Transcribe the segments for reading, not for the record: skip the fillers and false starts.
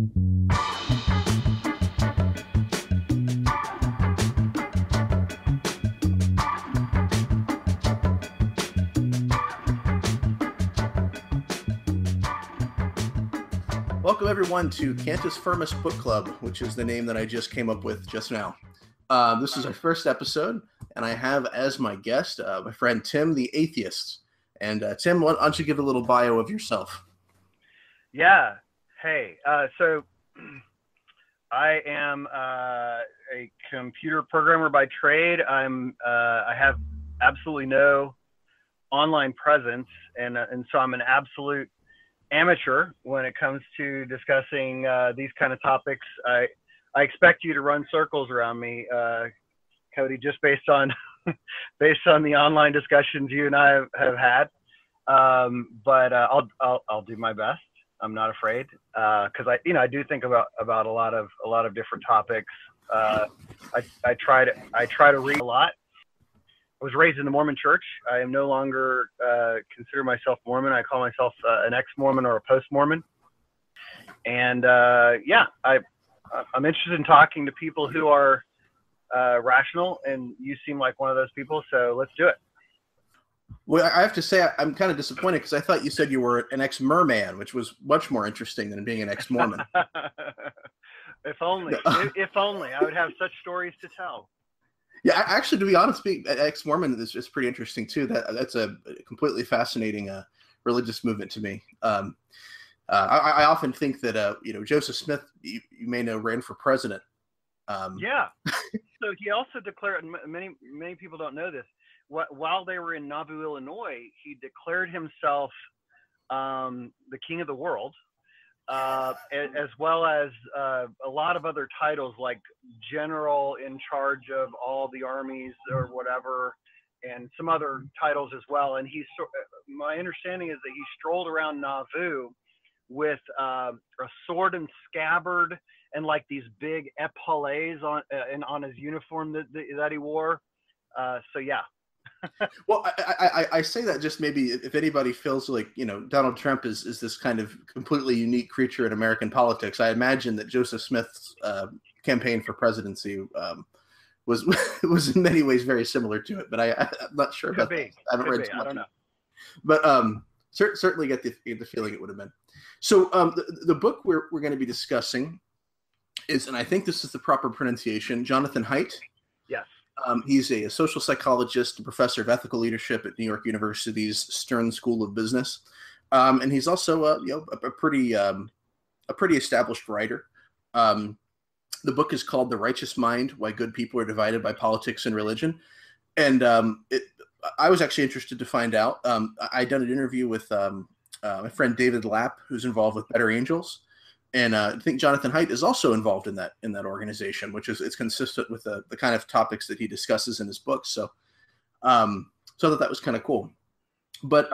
Welcome everyone to Cantus Firmus Book Club, which is the name that I just came up with just now. This is our first episode, and I have as my guest my friend Tim, the Atheist. And Tim, why don't you give a little bio of yourself? Yeah. Hey. So I am a computer programmer by trade. I have absolutely no online presence, and so I'm an absolute amateur when it comes to discussing these kind of topics. I expect you to run circles around me, Cody, just based on the online discussions you and I have had. But I'll do my best. I'm not afraid, because I do think about a lot of different topics. I try to read a lot. I was raised in the Mormon church. I am no longer consider myself Mormon. I call myself an ex-Mormon or a post-Mormon. And I'm interested in talking to people who are rational, and you seem like one of those people, so let's do it. Well, I have to say I'm kind of disappointed because I thought you said you were an ex-merman, which was much more interesting than being an ex-Mormon. If only I would have such stories to tell. Yeah, actually, to be honest, being ex-Mormon is pretty interesting too. That's a completely fascinating religious movement to me. I often think that Joseph Smith, you may know, ran for president. Yeah. So he also declared, and many people don't know this, while they were in Nauvoo, Illinois, he declared himself the king of the world. As well as a lot of other titles like general in charge of all the armies or whatever, and some other titles as well. And my understanding is that he strolled around Nauvoo with a sword and scabbard and like these big epaulets on his uniform that he wore. So yeah. Well, I say that just maybe if anybody feels like, Donald Trump is this kind of completely unique creature in American politics, I imagine that Joseph Smith's campaign for presidency was in many ways very similar to it, but I'm not sure about that. I haven't read too much. I don't know. But certainly get the feeling it would have been. So the book we're going to be discussing is, and I think this is the proper pronunciation, Jonathan Haidt. Yes. He's a social psychologist and professor of ethical leadership at New York University's Stern School of Business, and he's also a pretty established writer. The book is called "The Righteous Mind: Why Good People Are Divided by Politics and Religion," and I was actually interested to find out. I'd done an interview with my friend David Lapp, who's involved with Better Angels. And I think Jonathan Haidt is also involved in that organization, which is consistent with the kind of topics that he discusses in his books. So, so I thought that was kind of cool. But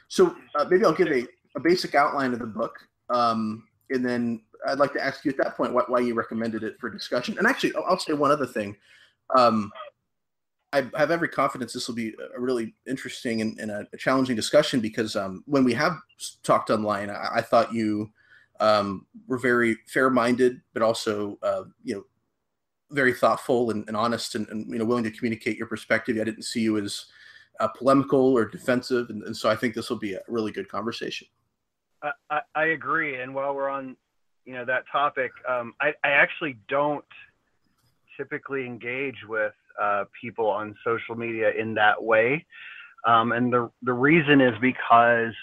so maybe I'll give a basic outline of the book, and then I'd like to ask you at that point why you recommended it for discussion. And actually, I'll say one other thing. I have every confidence this will be a really interesting and a challenging discussion because when we have talked online, I thought you were very fair-minded, but also, very thoughtful and honest and willing to communicate your perspective. I didn't see you as polemical or defensive. And so I think this will be a really good conversation. I agree. And while we're on, that topic, I actually don't typically engage with people on social media in that way. And the reason is because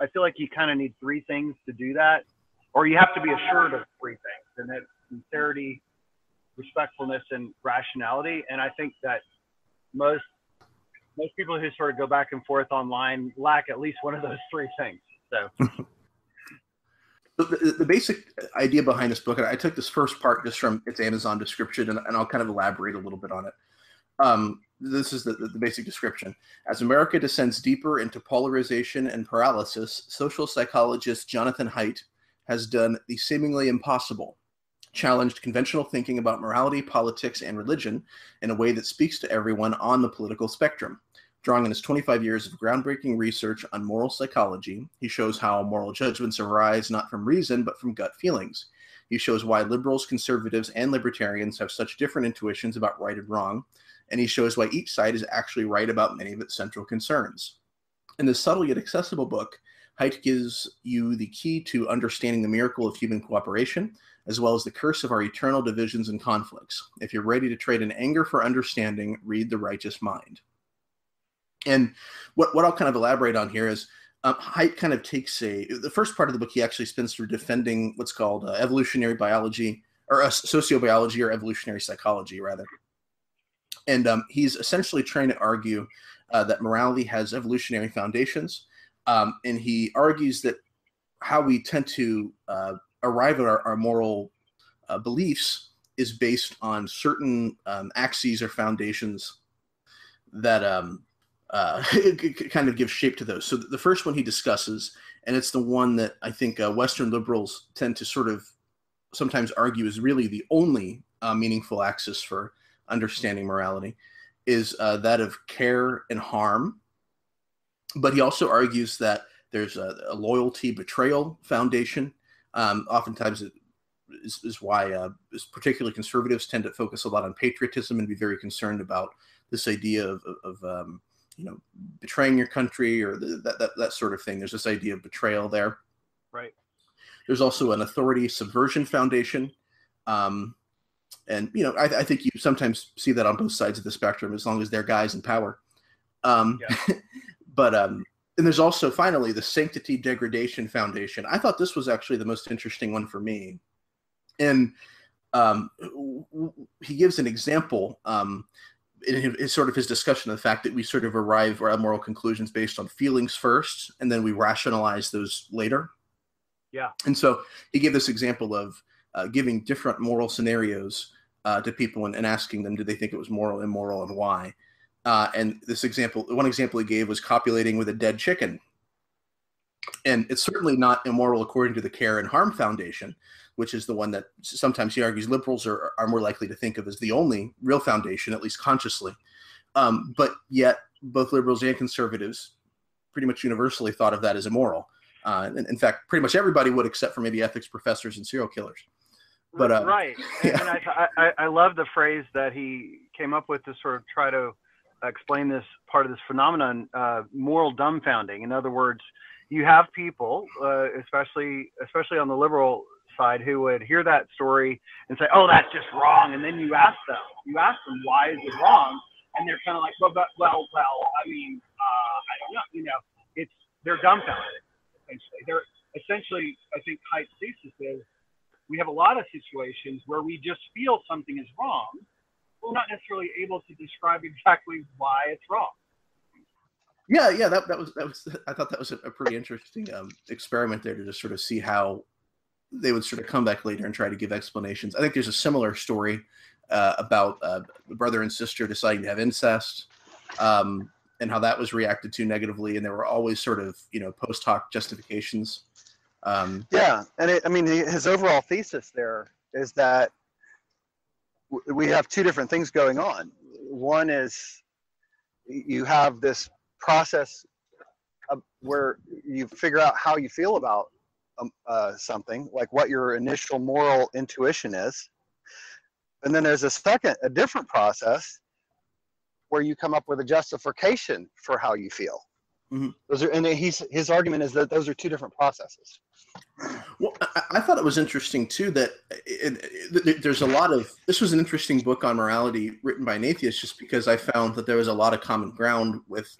I feel like you kind of need three things to do that, or you have to be assured of three things, and that's sincerity, respectfulness, and rationality. And I think that most people who sort of go back and forth online lack at least one of those three things. So the basic idea behind this book, and I took this first part just from its Amazon description, and I'll kind of elaborate a little bit on it. This is the basic description. As America descends deeper into polarization and paralysis, social psychologist Jonathan Haidt has done the seemingly impossible, challenged conventional thinking about morality, politics, and religion in a way that speaks to everyone on the political spectrum. Drawing on his 25 years of groundbreaking research on moral psychology, he shows how moral judgments arise not from reason, but from gut feelings. He shows why liberals, conservatives, and libertarians have such different intuitions about right and wrong, and he shows why each side is actually right about many of its central concerns. In this subtle yet accessible book, Haidt gives you the key to understanding the miracle of human cooperation, as well as the curse of our eternal divisions and conflicts. If you're ready to trade in anger for understanding, read The Righteous Mind. And what I'll kind of elaborate on here is Haidt kind of takes the first part of the book he actually spends through defending what's called evolutionary biology, or sociobiology, or evolutionary psychology, rather. And he's essentially trying to argue that morality has evolutionary foundations. And he argues that how we tend to arrive at our moral beliefs is based on certain axes or foundations that kind of give shape to those. So the first one he discusses, and it's the one that I think Western liberals tend to sort of sometimes argue is really the only meaningful axis for understanding morality, is that of care and harm. But he also argues that there's a loyalty betrayal foundation. Oftentimes it is why particularly conservatives tend to focus a lot on patriotism and be very concerned about this idea of betraying your country, or that sort of thing. There's this idea of betrayal there. Right. There's also an authority subversion foundation. And, I think you sometimes see that on both sides of the spectrum, as long as they're guys in power. But and there's also, finally, the sanctity degradation foundation. I thought this was actually the most interesting one for me. And he gives an example in his discussion of the fact that we sort of arrive at moral conclusions based on feelings first, and then we rationalize those later. Yeah. And so he gave this example of giving different moral scenarios to people and asking them, did they think it was moral, immoral, and why? And one example he gave was copulating with a dead chicken. And it's certainly not immoral according to the Care and Harm Foundation, which is the one that sometimes he argues liberals are more likely to think of as the only real foundation, at least consciously. But yet both liberals and conservatives pretty much universally thought of that as immoral. And in fact, pretty much everybody would, except for maybe ethics professors and serial killers. But right. Yeah. And I love the phrase that he came up with to sort of try to explain this part of this phenomenon, moral dumbfounding. In other words, you have people, especially on the liberal side, who would hear that story and say, "Oh, that's just wrong." And then you ask them, why is it wrong? And they're kind of like, well, I mean, I don't know. They're dumbfounded. Essentially, I think Haidt's thesis is we have a lot of situations where we just feel something is wrong. We're not necessarily able to describe exactly why it's wrong. Yeah, that was. I thought that was a pretty interesting experiment there to just sort of see how they would sort of come back later and try to give explanations. I think there's a similar story about a brother and sister deciding to have incest, and how that was reacted to negatively, and there were always sort of post hoc justifications. Yeah, and his overall thesis there is that we have two different things going on. One is you have this process where you figure out how you feel about something, like what your initial moral intuition is, and then there's a different process where you come up with a justification for how you feel. Mm-hmm. His argument is that those are two different processes. Well, I thought it was interesting too that there's a lot of, this was an interesting book on morality written by an atheist, just because I found that there was a lot of common ground with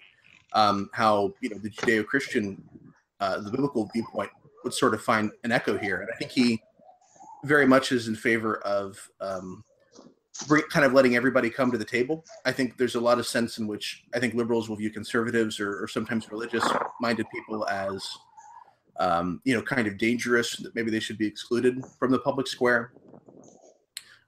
how the Judeo-Christian, the biblical viewpoint would sort of find an echo here, and I think he very much is in favor of kind of letting everybody come to the table. I think there's a lot of sense in which I think liberals will view conservatives or sometimes religious-minded people as kind of dangerous, that maybe they should be excluded from the public square.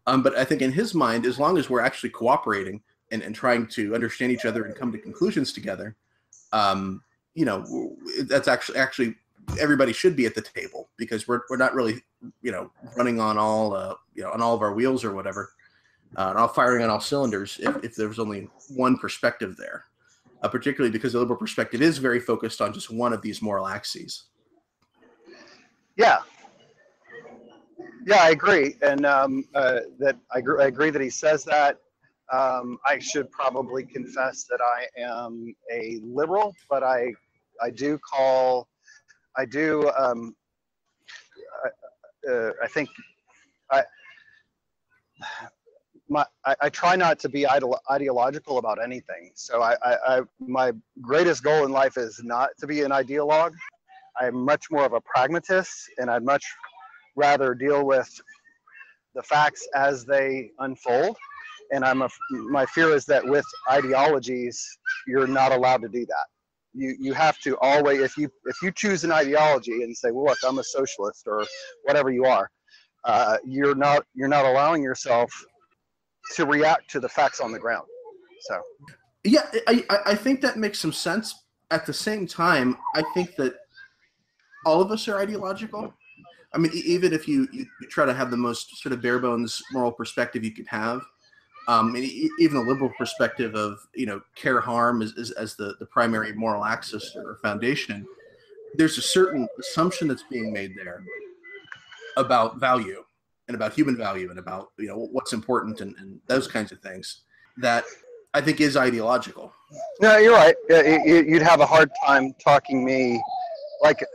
But I think in his mind, as long as we're actually cooperating and trying to understand each other and come to conclusions together, that's actually everybody should be at the table, because we're not really running on all on all of our wheels or whatever, and all firing on all cylinders if there's only one perspective there. particularly because the liberal perspective is very focused on just one of these moral axes. Yeah. Yeah, I agree. And I agree that he says that. I should probably confess that I am a liberal, but I do call, I do, I think, I, I try not to be ideological about anything. So my greatest goal in life is not to be an ideologue. I'm much more of a pragmatist, and I'd much rather deal with the facts as they unfold. And my fear is that with ideologies, you're not allowed to do that. You have to always, if you choose an ideology and say, well, look, I'm a socialist or whatever you are, you're not allowing yourself to react to the facts on the ground. So yeah, I think that makes some sense. At the same time, I think that all of us are ideological. I mean, even if you try to have the most sort of bare bones moral perspective you could have, and even the liberal perspective of, care harm as the primary moral axis or foundation, there's a certain assumption that's being made there about value and about human value and about, what's important and those kinds of things that I think is ideological. No, you're right. You'd have a hard time talking me like,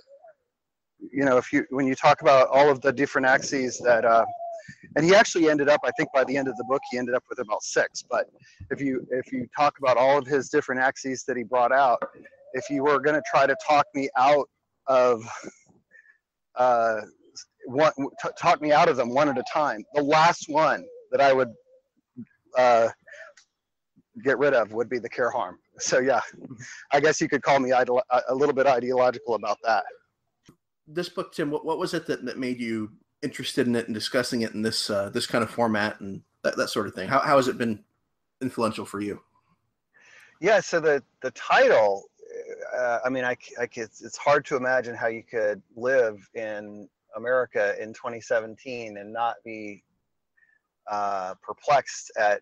when you talk about all of the different axes that, and he actually ended up, I think by the end of the book, he ended up with about 6. But if you talk about all of his different axes that he brought out, if you were going to try to talk me out of talk me out of them one at a time, the last one that I would get rid of would be the care harm. So yeah, I guess you could call me a little bit ideological about that. This book, Tim, what was it that made you interested in it and discussing it in this this kind of format and that sort of thing? How has it been influential for you? Yeah, so the title, I mean, it's hard to imagine how you could live in America in 2017 and not be perplexed at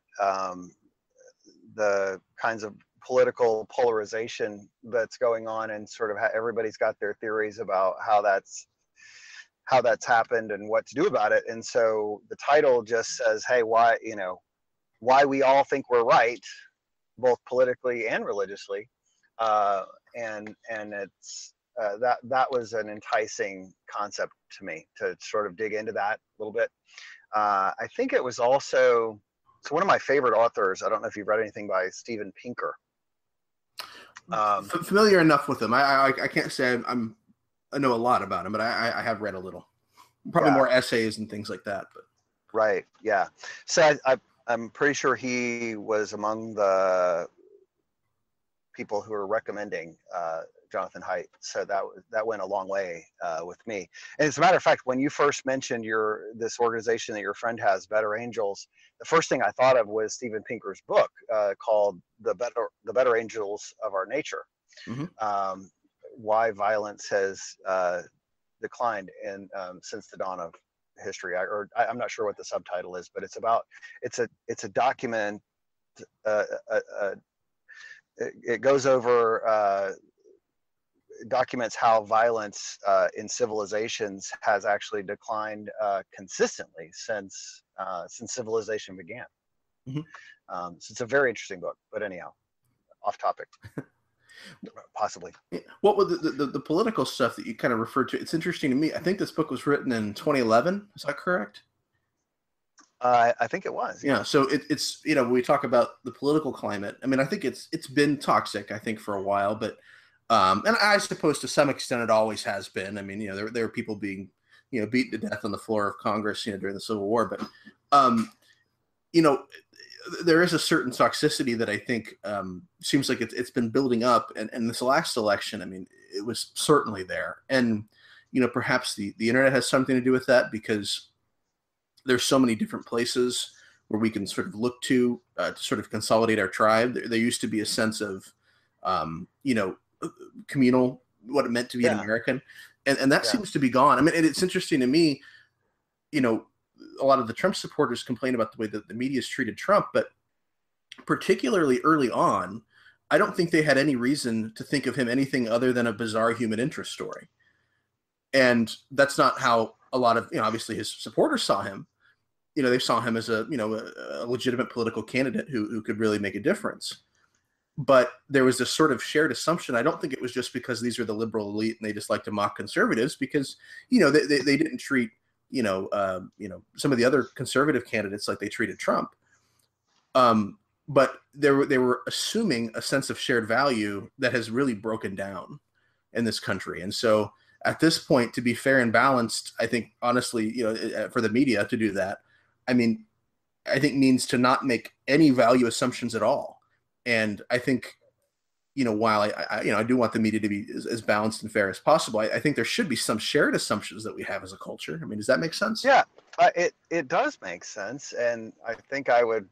the kinds of political polarization that's going on, and sort of how everybody's got their theories about how that's happened and what to do about it. And so the title just says, hey, why we all think we're right, both politically and religiously, and it's that was an enticing concept to me to sort of dig into that a little bit. I think it was also, so one of my favorite authors, I don't know if you've read anything by Steven Pinker. Familiar enough with him. I can't say I know a lot about him, but I have read a little. Probably more essays and things like that. But right, yeah. So I'm pretty sure he was among the people who were recommending Jonathan Haidt. So that went a long way with me. And as a matter of fact, when you first mentioned this organization that your friend has, Better Angels, the first thing I thought of was Steven Pinker's book called The Better Angels of Our Nature. Mm-hmm. Why violence has declined since the dawn of history. I'm not sure what the subtitle is, but it's a document. It goes over documents how violence in civilizations has actually declined consistently since civilization began. Mm-hmm. So it's a very interesting book. But anyhow, off topic. Possibly. What was the political stuff that you kind of referred to? It's interesting to me. I think this book was written in 2011. Is that correct? I think it was. Yeah. So it's when we talk about the political climate, I mean, I think it's been toxic, I think, for a while, but and I suppose to some extent it always has been. I mean, there are people being beaten to death on the floor of Congress during the Civil War, but there is a certain toxicity that I think seems like it's been building up, and this last election, I mean, it was certainly there, and perhaps the internet has something to do with that, because there's so many different places where we can sort of look to sort of consolidate our tribe. There used to be a sense of communal, what it meant to be an American, and that seems to be gone. I mean, and it's interesting to me, a lot of the Trump supporters complain about the way that the media's treated Trump, but particularly early on, I don't think they had any reason to think of him anything other than a bizarre human interest story. And that's not how a lot of, obviously his supporters saw him. They saw him as a legitimate political candidate who could really make a difference. But there was this sort of shared assumption. I don't think it was just because these are the liberal elite and they just like to mock conservatives, because, they didn't treat, some of the other conservative candidates like they treated Trump. But they were assuming a sense of shared value that has really broken down in this country. And so at this point, to be fair and balanced, I think, honestly, for the media to do that, I think means to not make any value assumptions at all. And I think, while I do want the media to be as balanced and fair as possible, I think there should be some shared assumptions that we have as a culture. Does that make sense? Yeah, it does make sense. And I think I would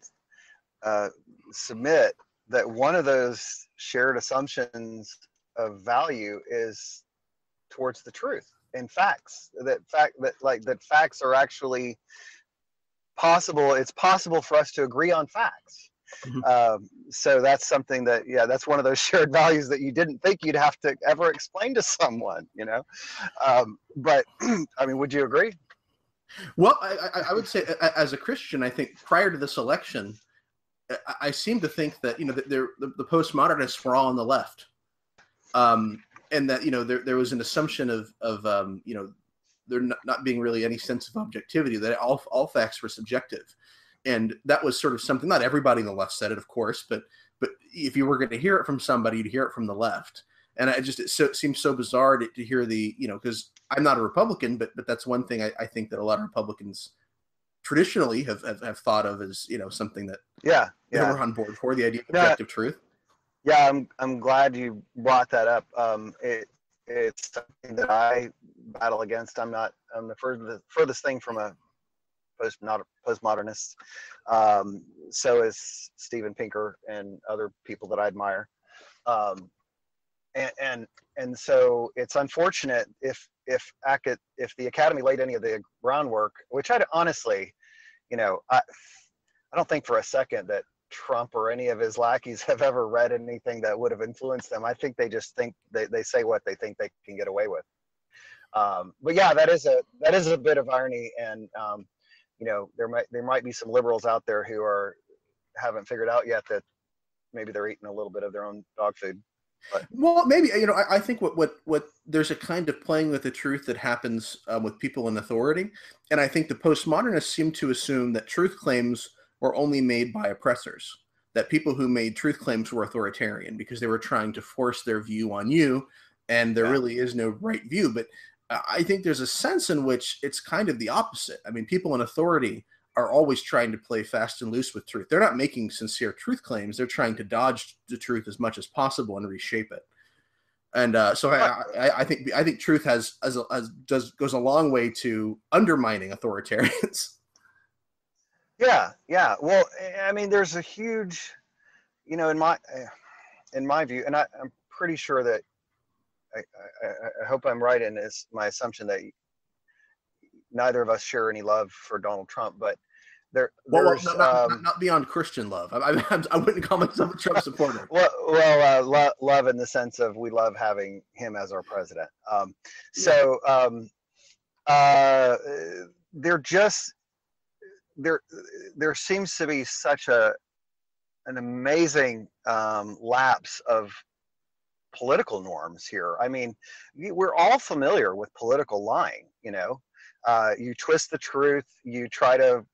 submit that one of those shared assumptions of value is towards the truth and facts. That facts are actually possible. It's possible for us to agree on facts. Mm-hmm. So that's something that, that's one of those shared values that you didn't think you'd have to ever explain to someone, but would you agree? Well, I would say, as a Christian, I think prior to this election, I seem to think that, the postmodernists were all on the left. And that, there was an assumption of there not being really any sense of objectivity, that all facts were subjective. And that was sort of something, not everybody on the left said it, of course, but if you were going to hear it from somebody, you'd hear it from the left. And it seems so bizarre to hear because I'm not a Republican, but that's one thing I think that a lot of Republicans traditionally have thought of as, something that we're on board for, the idea of objective truth. Yeah, I'm glad you brought that up. It's something that I battle against. I'm the furthest thing from a postmodernist. So is Steven Pinker and other people that I admire. And so it's unfortunate if the Academy laid any of the groundwork, which I honestly, I don't think for a second that Trump or any of his lackeys have ever read anything that would have influenced them. I think they just think they say what they think they can get away with. But yeah, that is a bit of irony, and there might be some liberals out there who haven't figured out yet that maybe they're eating a little bit of their own dog food. But. Well, maybe, I think what there's a kind of playing with the truth that happens with people in authority. And I think the postmodernists seem to assume that truth claims were only made by oppressors, that people who made truth claims were authoritarian because they were trying to force their view on you. And there really is no right view. But I think there's a sense in which it's kind of the opposite. People in authority are always trying to play fast and loose with truth. They're not making sincere truth claims. They're trying to dodge the truth as much as possible and reshape it. And so I think truth goes a long way to undermining authoritarians. Yeah. Well, there's a huge, in my view, and I'm pretty sure that I hope I'm right in my assumption that neither of us share any love for Donald Trump, but not beyond Christian love. I wouldn't call myself a Trump supporter. Love in the sense of we love having him as our president. There seems to be such an amazing lapse of political norms here. We're all familiar with political lying, you twist the truth, you try to,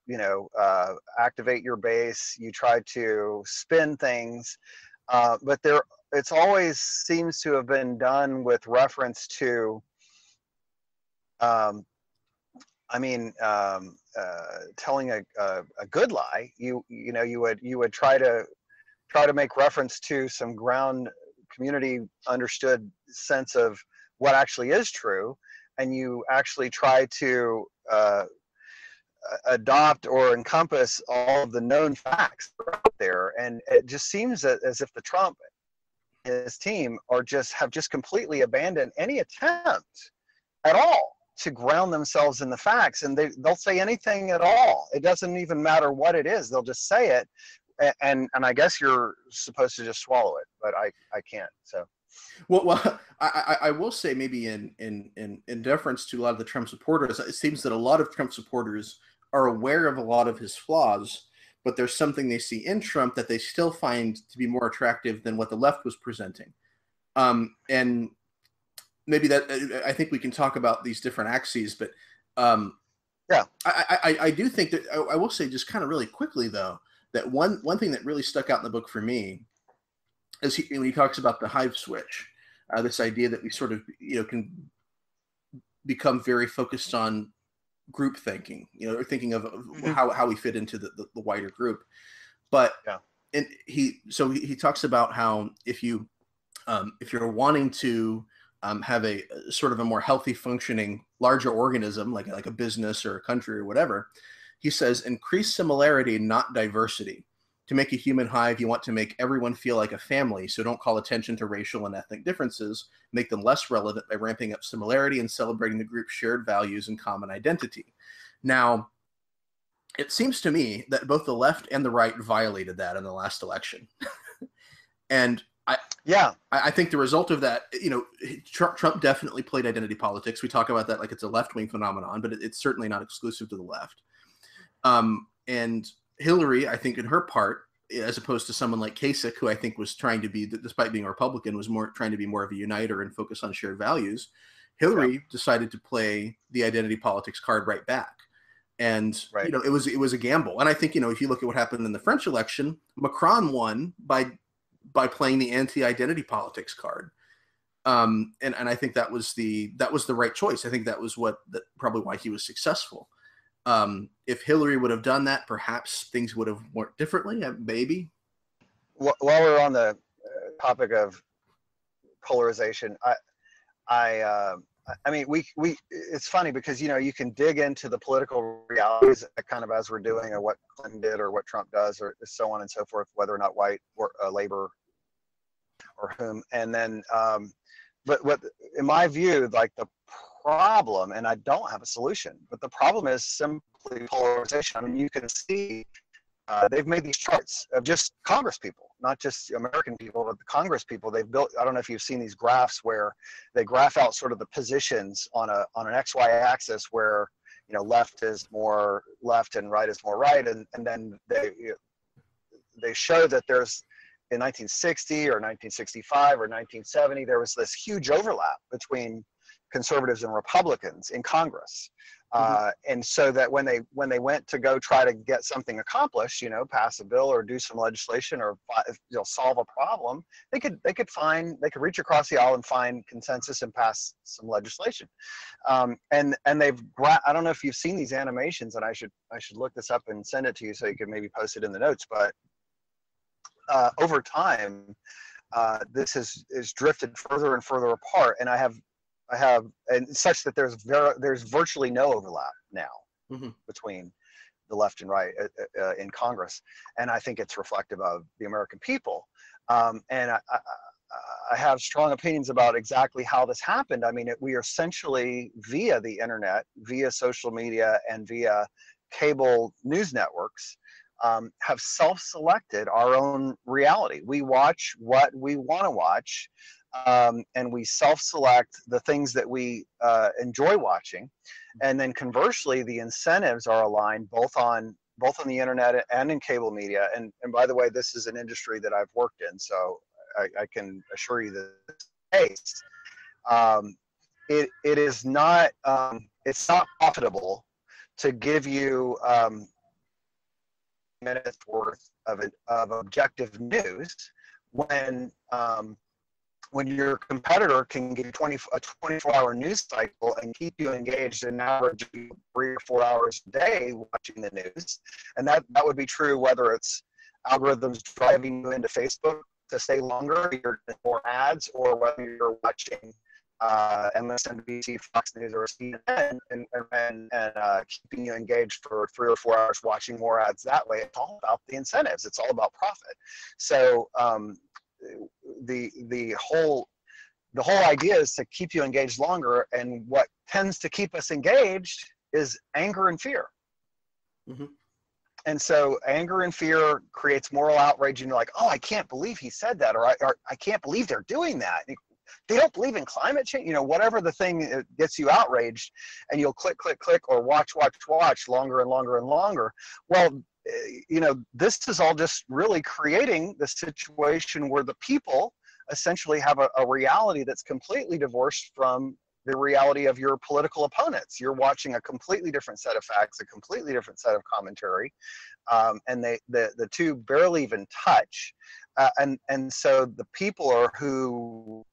activate your base, you try to spin things, but it's always seems to have been done with reference to, telling a good lie. You would try to make reference to some ground community understood sense of what actually is true, and you actually try to adopt or encompass all of the known facts out there. And it just seems as if the Trump and his team have just completely abandoned any attempt at all to ground themselves in the facts, and they'll say anything at all. It doesn't even matter what it is. They'll just say it and I guess you're supposed to just swallow it, but I can't. So. Well, I will say maybe in deference to a lot of the Trump supporters, it seems that a lot of Trump supporters are aware of a lot of his flaws, but there's something they see in Trump that they still find to be more attractive than what the left was presenting. And maybe that, I think we can talk about these different axes, but yeah, I do think that I will say just kind of really quickly though, that one thing that really stuck out in the book for me is when he talks about the hive switch, this idea that we sort of, can become very focused on group thinking, or thinking of how we fit into the wider group. But and he talks about how if you're wanting to have a sort of a more healthy functioning larger organism like a business or a country or whatever, he says increase similarity, not diversity. To make a human hive, you want to make everyone feel like a family, so don't call attention to racial and ethnic differences. Make them less relevant by ramping up similarity and celebrating the group's shared values and common identity. Now, it seems to me that both the left and the right violated that in the last election. And I think the result of that, Trump definitely played identity politics. We talk about that like it's a left-wing phenomenon, but it's certainly not exclusive to the left. And Hillary, I think in her part, as opposed to someone like Kasich, who I think was trying to be, despite being a Republican, was trying to be more of a uniter and focus on shared values. Hillary decided to play the identity politics card right back. And, it was a gamble. And I think, if you look at what happened in the French election, Macron won by playing the anti-identity politics card. And I think that was the right choice. I think that was probably why he was successful. If Hillary would have done that, perhaps things would have worked differently, maybe. While we're on the topic of polarization, I mean, we it's funny because, you can dig into the political realities kind of as we're doing, or what Clinton did or what Trump does, or so on and so forth, whether or not white or labor or whom. And then, but what, in my view, like the problem, and I don't have a solution, but the problem is simply polarization. I mean, you can see they've made these charts of just Congress people, not just American people, but the Congress people. They've built, I don't know if you've seen these graphs where they graph out sort of the positions on an XY axis where, left is more left and right is more right. And then they show that there's, in 1960 or 1965 or 1970, there was this huge overlap between conservatives and Republicans in Congress. And so that when they went to go try to get something accomplished, pass a bill or do some legislation or solve a problem, they could reach across the aisle and find consensus and pass some legislation. And they've, I don't know if you've seen these animations, and I should look this up and send it to you so you can maybe post it in the notes. But over time, this is drifted further and further apart, and I have and such that there's virtually no overlap now between the left and right in Congress, and I think it's reflective of the American people. And I have strong opinions about exactly how this happened. I mean, we are essentially via the internet, via social media, and via cable news networks, have self-selected our own reality. We watch what we want to watch. And we self-select the things that we enjoy watching, and then conversely, the incentives are aligned both on the internet and in cable media. And by the way, this is an industry that I've worked in, so I can assure you that it's the case. It is not it's not profitable to give you minutes worth of objective news when your competitor can give you a 24-hour news cycle and keep you engaged an average 3 or 4 hours a day watching the news. And that would be true whether it's algorithms driving you into Facebook to stay longer, you're getting more ads, or whether you're watching MSNBC, Fox News, or CNN and keeping you engaged for 3 or 4 hours watching more ads that way. It's all about the incentives. It's all about profit. So the whole idea is to keep you engaged longer, and what tends to keep us engaged is anger and fear. And so anger and fear creates moral outrage, and you're like, oh, I can't believe he said that, or I can't believe they're doing that. They don't believe in climate change, you know, whatever the thing gets you outraged, and you'll click, click, click, or watch longer and longer and longer. Well, you know, this is all just really creating the situation where the people essentially have a reality that's completely divorced from the reality of your political opponents. You're watching a completely different set of facts, a completely different set of commentary, and the two barely even touch. And so the people are who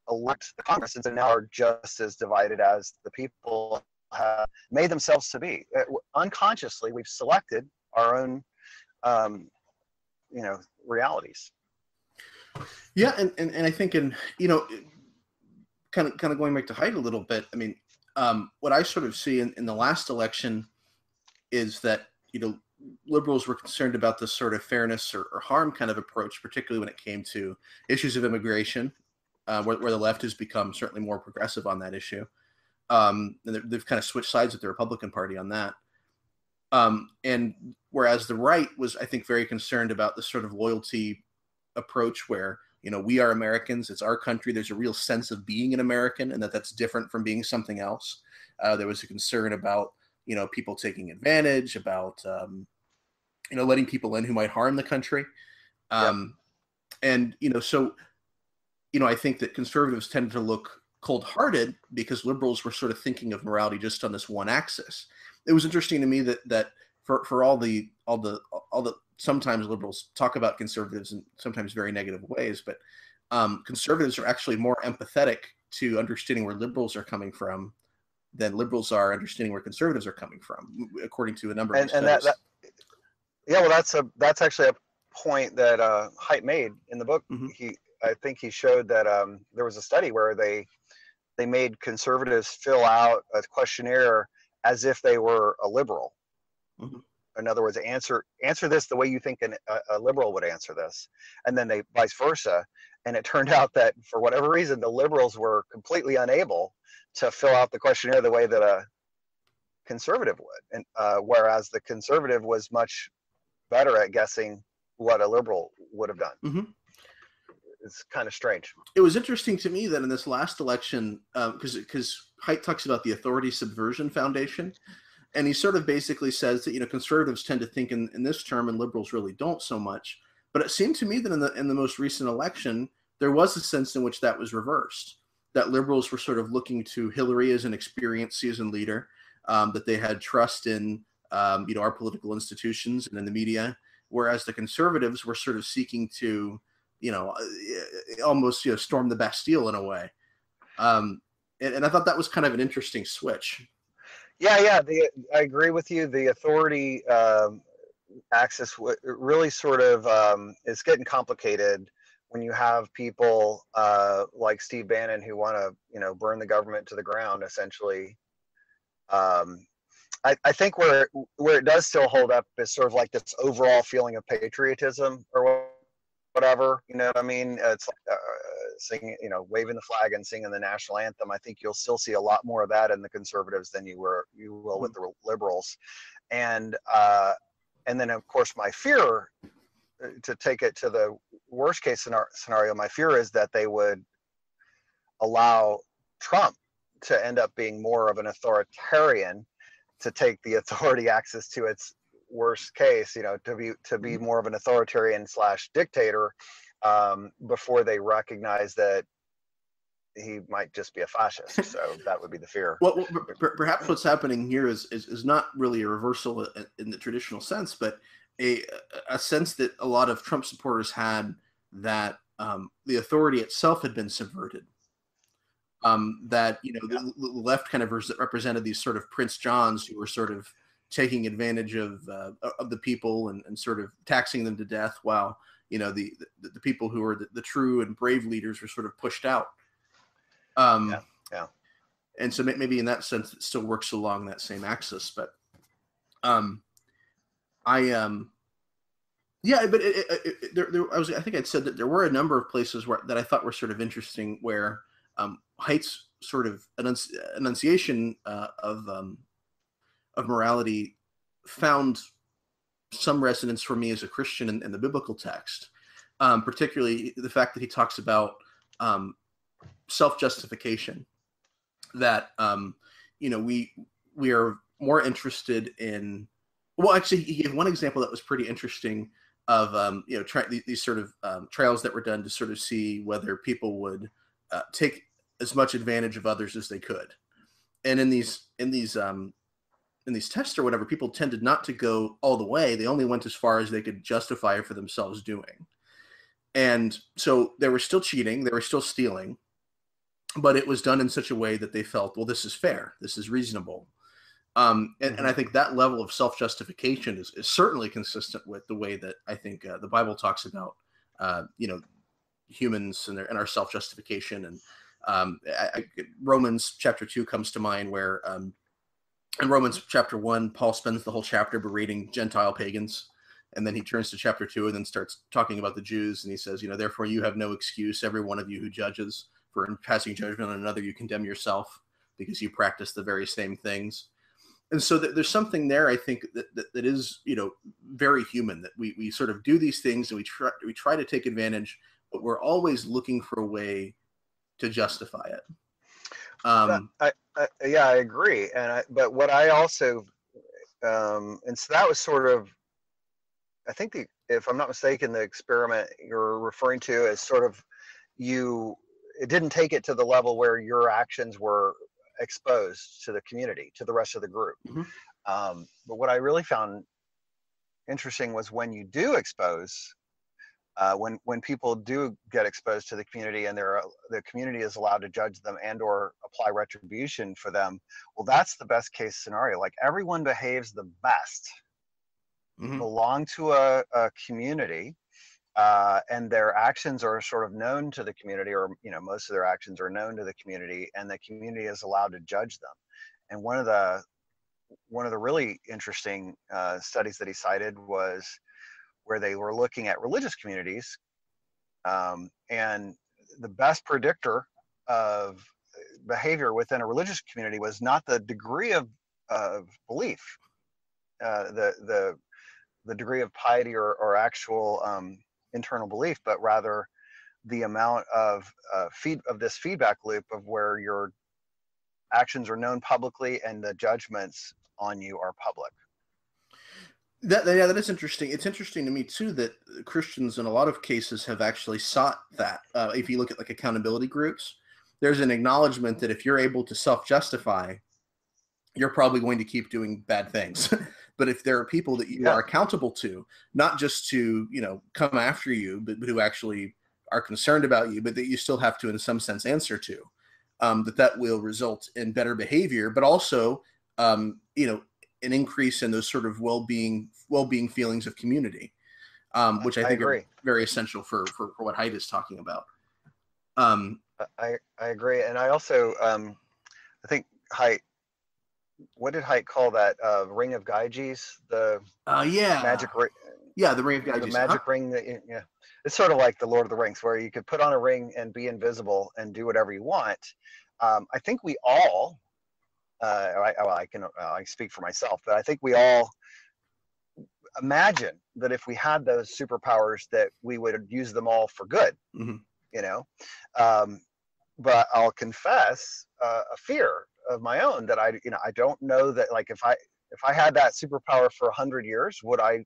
elect the Congress, and so now are just as divided as the people have made themselves to be. Unconsciously, we've selected our own, you know, realities. Yeah, and I think, you know, kind of going back to Haidt a little bit. I mean, what I sort of see in the last election is that, you know, liberals were concerned about this sort of fairness or harm kind of approach, particularly when it came to issues of immigration, where the left has become certainly more progressive on that issue. And they've kind of switched sides with the Republican Party on that. And whereas the right was, I think, very concerned about this sort of loyalty approach where, you know, we are Americans, it's our country, there's a real sense of being an American, and that's different from being something else. There was a concern about, you know, people taking advantage, about, you know, letting people in who might harm the country. And, you know, so, you know, I think that conservatives tended to look cold-hearted because liberals were sort of thinking of morality just on this one axis. It was interesting to me that for all the sometimes liberals talk about conservatives in sometimes very negative ways, but conservatives are actually more empathetic to understanding where liberals are coming from than liberals are understanding where conservatives are coming from, according to a number of studies. Yeah, well, that's actually a point that Haidt made in the book. Mm-hmm. I think he showed that there was a study where they made conservatives fill out a questionnaire as if they were a liberal. Mm-hmm. In other words, answer this the way you think a liberal would answer this, and then they vice versa. And it turned out that for whatever reason, the liberals were completely unable to fill out the questionnaire the way that a conservative would, and whereas the conservative was much better at guessing what a liberal would have done. Mm-hmm. It's kind of strange. It was interesting to me that in this last election, because Haidt talks about the Authority Subversion Foundation. And he sort of basically says that, you know, conservatives tend to think in this term and liberals really don't so much. But it seemed to me that in the most recent election, there was a sense in which that was reversed, that liberals were sort of looking to Hillary as an experienced seasoned leader, that they had trust in, you know, our political institutions and in the media, whereas the conservatives were sort of seeking to, you know, almost, you know, storm the Bastille in a way. And I thought that was kind of an interesting switch. Yeah. I agree with you. The authority axis really sort of is getting complicated when you have people like Steve Bannon who want to, you know, burn the government to the ground, essentially. I think where it does still hold up is sort of like this overall feeling of patriotism or whatever, you know what I mean? It's like singing, you know, waving the flag and singing the national anthem. I think you'll still see a lot more of that in the conservatives than you will with the liberals. And then of course my fear, to take it to the worst case scenario, my fear is that they would allow Trump to end up being more of an authoritarian, to take the authority axis to its worst case, you know, to be more of an authoritarian / dictator, before they recognize that he might just be a fascist. So that would be the fear. Well, perhaps what's happening here is not really a reversal in the traditional sense, but a sense that a lot of Trump supporters had that the authority itself had been subverted. That, you know, the left kind of represented these sort of Prince Johns who were sort of taking advantage of the people and sort of taxing them to death, while, you know, the people who were the true and brave leaders were sort of pushed out. And so maybe in that sense it still works along that same axis, but I think I'd said that there were a number of places that I thought were sort of interesting, where Haidt's sort of enunciation of morality found some resonance for me as a Christian in the biblical text, particularly the fact that he talks about self-justification, that we are more interested in. Well, actually, he gave one example that was pretty interesting of these sort of trials that were done to sort of see whether people would take as much advantage of others as they could, and in these tests or whatever, people tended not to go all the way. They only went as far as they could justify for themselves doing. And so they were still cheating, they were still stealing, but it was done in such a way that they felt, well, this is fair, this is reasonable. And I think that level of self-justification is certainly consistent with the way that I think the Bible talks about, humans and our self-justification. And Romans chapter 2 comes to mind, where in Romans chapter 1, Paul spends the whole chapter berating Gentile pagans. And then he turns to chapter 2 and then starts talking about the Jews. And he says, therefore you have no excuse, every one of you who judges, for in passing judgment on another, you condemn yourself because you practice the very same things. And so there's something there, I think, that is, very human, that we sort of do these things and we try to take advantage, but we're always looking for a way to justify it. I agree. But what I also, and so that was sort of, I think if I'm not mistaken, the experiment you're referring to is sort of it didn't take it to the level where your actions were exposed to the community, to the rest of the group. But what I really found interesting was when you do expose, when people do get exposed to the community and the community is allowed to judge them and or apply retribution for them, well, that's the best case scenario. Like, everyone behaves the best, belong to a community, and their actions are sort of known to the community, or most of their actions are known to the community, and the community is allowed to judge them. And one of the really interesting studies that he cited was where they were looking at religious communities, and the best predictor of behavior within a religious community was not the degree of belief, the degree of piety or actual internal belief, but rather the amount of this feedback loop of where your actions are known publicly and the judgments on you are public. That is interesting. It's interesting to me too that Christians in a lot of cases have actually sought that. If you look at like accountability groups, there's an acknowledgement that if you're able to self-justify, you're probably going to keep doing bad things. But if there are people that you are accountable to, not just to, come after you, but who actually are concerned about you, but that you still have to, in some sense, answer to, that will result in better behavior, but also, an increase in those sort of well-being feelings of community, which I think are very essential for what Haidt is talking about. I agree. And I also, I think Haidt, what did Haidt call that ring of Gyges? The magic ring. Yeah, the ring of Gyges. The magic ring. It's sort of like the Lord of the Rings, where you could put on a ring and be invisible and do whatever you want. I think we all, I can speak for myself, but I think we all imagine that if we had those superpowers, that we would use them all for good. But I'll confess a fear of my own that I don't know that, like, if I had that superpower for 100 years, would I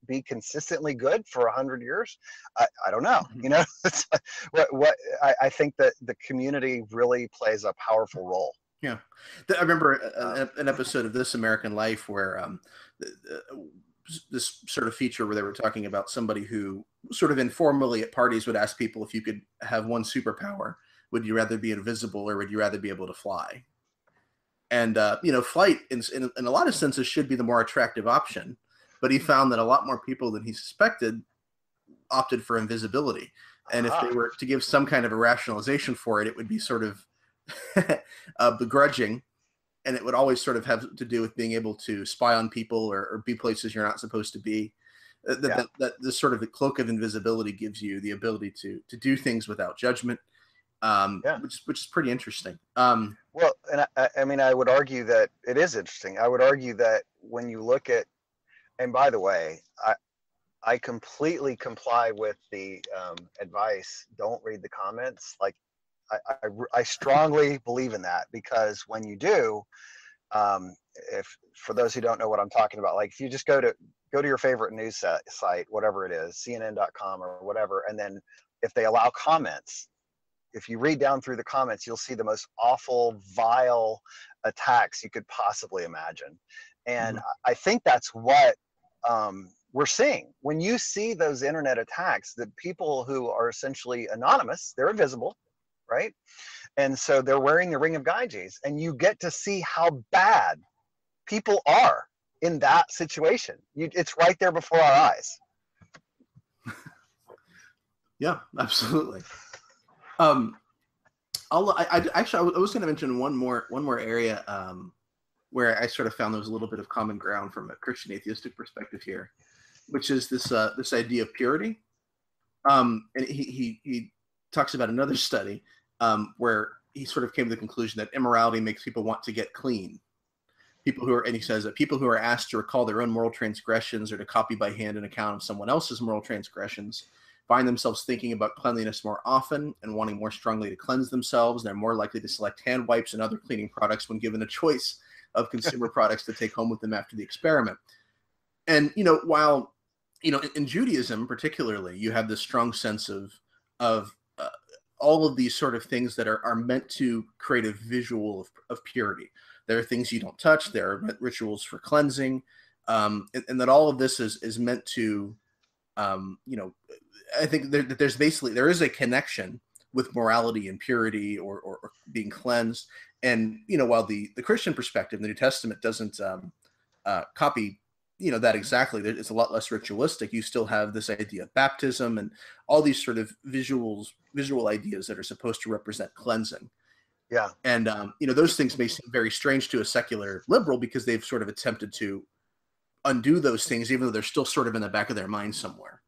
be consistently good for 100 years? I don't know. I think that the community really plays a powerful role. Yeah, I remember an episode of This American Life where this sort of feature where they were talking about somebody who sort of informally at parties would ask people, if you could have one superpower, would you rather be invisible or would you rather be able to fly? And, flight in a lot of senses should be the more attractive option, but he found that a lot more people than he suspected opted for invisibility. And if they were to give some kind of a rationalization for it, it would be sort of begrudging, and it would always sort of have to do with being able to spy on people or be places you're not supposed to be. That this sort of a cloak of invisibility gives you the ability to do things without judgment, which is pretty interesting. Well, and I mean, I would argue that it is interesting. I would argue that when you look at, and by the way, I completely comply with the advice. Don't read the comments. Like, I strongly believe in that, because when you do, if for those who don't know what I'm talking about, like if you just go to your favorite news site, whatever it is, CNN.com or whatever, and then if they allow comments, if you read down through the comments, you'll see the most awful, vile attacks you could possibly imagine. And I think that's what we're seeing. When you see those internet attacks, the people who are essentially anonymous, they're invisible, right? And so they're wearing the ring of Gyges, and you get to see how bad people are in that situation. It's right there before our eyes. Yeah, absolutely. I was going to mention one more area where I sort of found there was a little bit of common ground from a Christian atheistic perspective here, which is this idea of purity. And he talks about another study where he sort of came to the conclusion that immorality makes people want to get clean. And he says that people who are asked to recall their own moral transgressions or to copy by hand an account of someone else's moral transgressions find themselves thinking about cleanliness more often and wanting more strongly to cleanse themselves. They're more likely to select hand wipes and other cleaning products when given a choice of consumer products to take home with them after the experiment. And, while, in Judaism particularly, you have this strong sense of all of these sort of things that are meant to create a visual of purity. There are things you don't touch. There are rituals for cleansing. And that all of this is meant to, I think there is a connection with morality and purity or being cleansed. And, while the Christian perspective, the New Testament doesn't copy, that exactly, it's a lot less ritualistic. You still have this idea of baptism and all these sort of visual ideas that are supposed to represent cleansing. Yeah. And, those things may seem very strange to a secular liberal because they've sort of attempted to undo those things, even though they're still sort of in the back of their mind somewhere.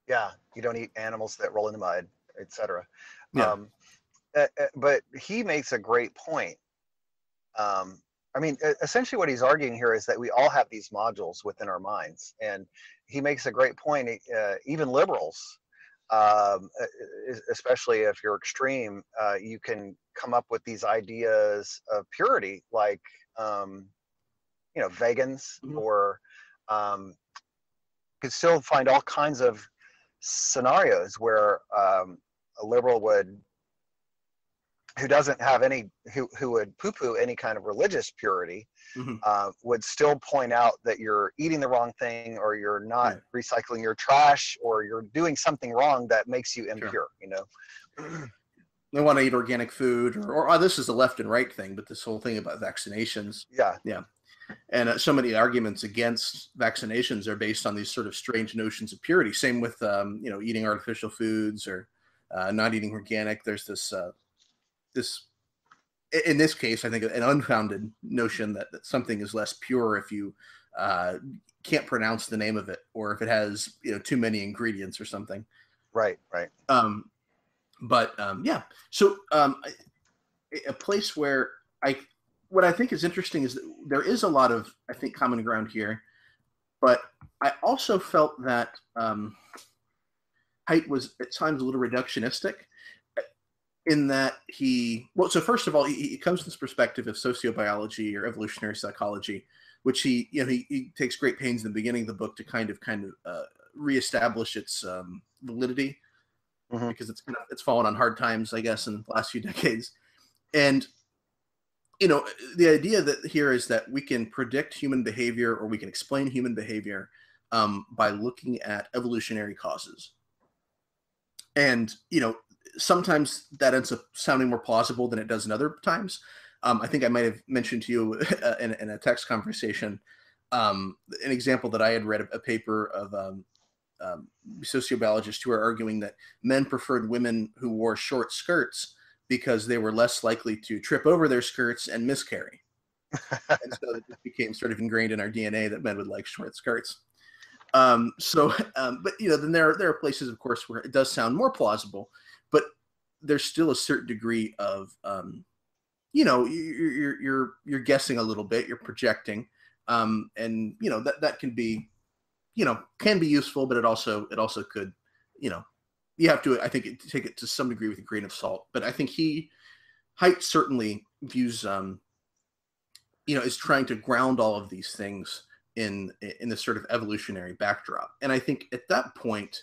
Yeah. You don't eat animals that roll in the mud, etc. Yeah. But he makes a great point. Essentially what he's arguing here is that we all have these modules within our minds. And he makes a great point. Even liberals, especially if you're extreme, you can come up with these ideas of purity, like, vegans, or could still find all kinds of scenarios where a liberal who doesn't have who would poo-poo any kind of religious purity, would still point out that you're eating the wrong thing, or you're not recycling your trash, or you're doing something wrong that makes you impure. They want to eat organic food, or this is a left and right thing, but this whole thing about vaccinations. Yeah. And so many arguments against vaccinations are based on these sort of strange notions of purity. Same with, eating artificial foods or not eating organic. There's this, in this case, I think an unfounded notion that something is less pure if you can't pronounce the name of it, or if it has, too many ingredients or something. Right. So a place where what I think is interesting is that there is a lot of, I think, common ground here, but I also felt that Haidt was at times a little reductionistic in that so first of all, he comes from this perspective of sociobiology or evolutionary psychology, which he takes great pains in the beginning of the book to kind of reestablish its validity, because it's fallen on hard times, I guess, in the last few decades. And the idea that here is that we can predict human behavior, or we can explain human behavior by looking at evolutionary causes. And, sometimes that ends up sounding more plausible than it does in other times. I think I might have mentioned to you in a text conversation an example that I had read, a paper of sociobiologists who are arguing that men preferred women who wore short skirts because they were less likely to trip over their skirts and miscarry. And so it just became sort of ingrained in our DNA that men would like short skirts. But then there are places, of course, where it does sound more plausible, but there's still a certain degree of, you're guessing a little bit, you're projecting, and that can be can be useful, but it also could, you have to, I think, take it to some degree with a grain of salt. But I think Haidt certainly views, is trying to ground all of these things in this sort of evolutionary backdrop. And I think at that point,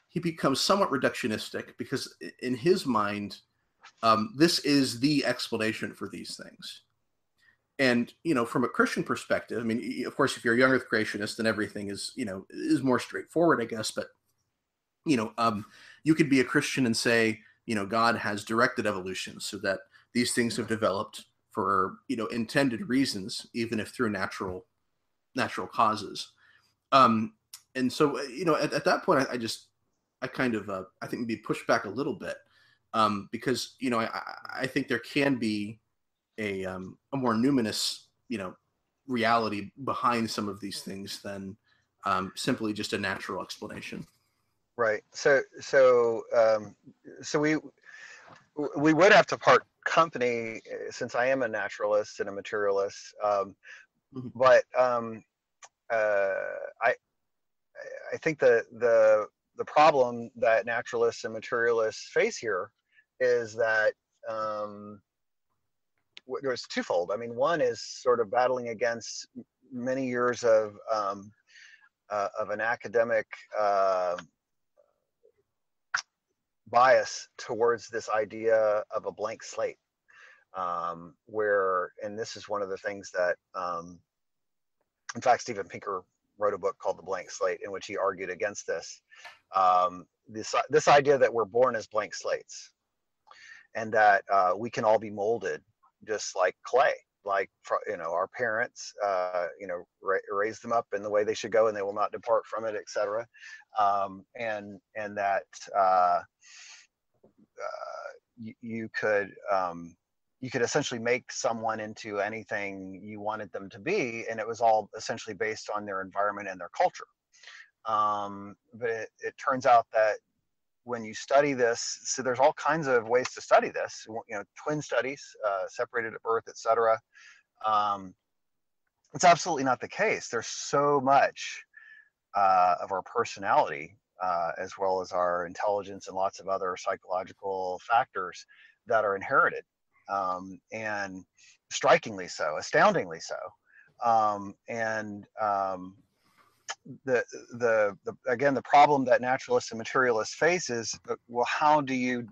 he becomes somewhat reductionistic, because in his mind, this is the explanation for these things. And, from a Christian perspective, I mean, of course, if you're a young earth creationist, then everything is more straightforward, I guess. But, you could be a Christian and say, God has directed evolution so that these things have developed for, intended reasons, even if through natural causes. And so, at that point, I kind of, I think maybe push back a little bit, because, I think there can be a more numinous, reality behind some of these things than simply just a natural explanation. Right. So we would have to part company, since I am a naturalist and a materialist. But I think the problem that naturalists and materialists face here is that there's twofold. I mean, one is sort of battling against many years of an academic bias towards this idea of a blank slate, and this is one of the things that, in fact, Steven Pinker wrote a book called The Blank Slate, in which he argued against this. This idea that we're born as blank slates, and that we can all be molded just like clay, like, our parents, raise them up in the way they should go, and they will not depart from it, etc. And that you could essentially make someone into anything you wanted them to be, and it was all essentially based on their environment and their culture. But it turns out that when you study this, so there's all kinds of ways to study this, twin studies, separated at birth, etc. It's absolutely not the case. There's so much of our personality, as well as our intelligence and lots of other psychological factors that are inherited, and strikingly so, astoundingly so. Again, the problem that naturalists and materialists face is, well, how do you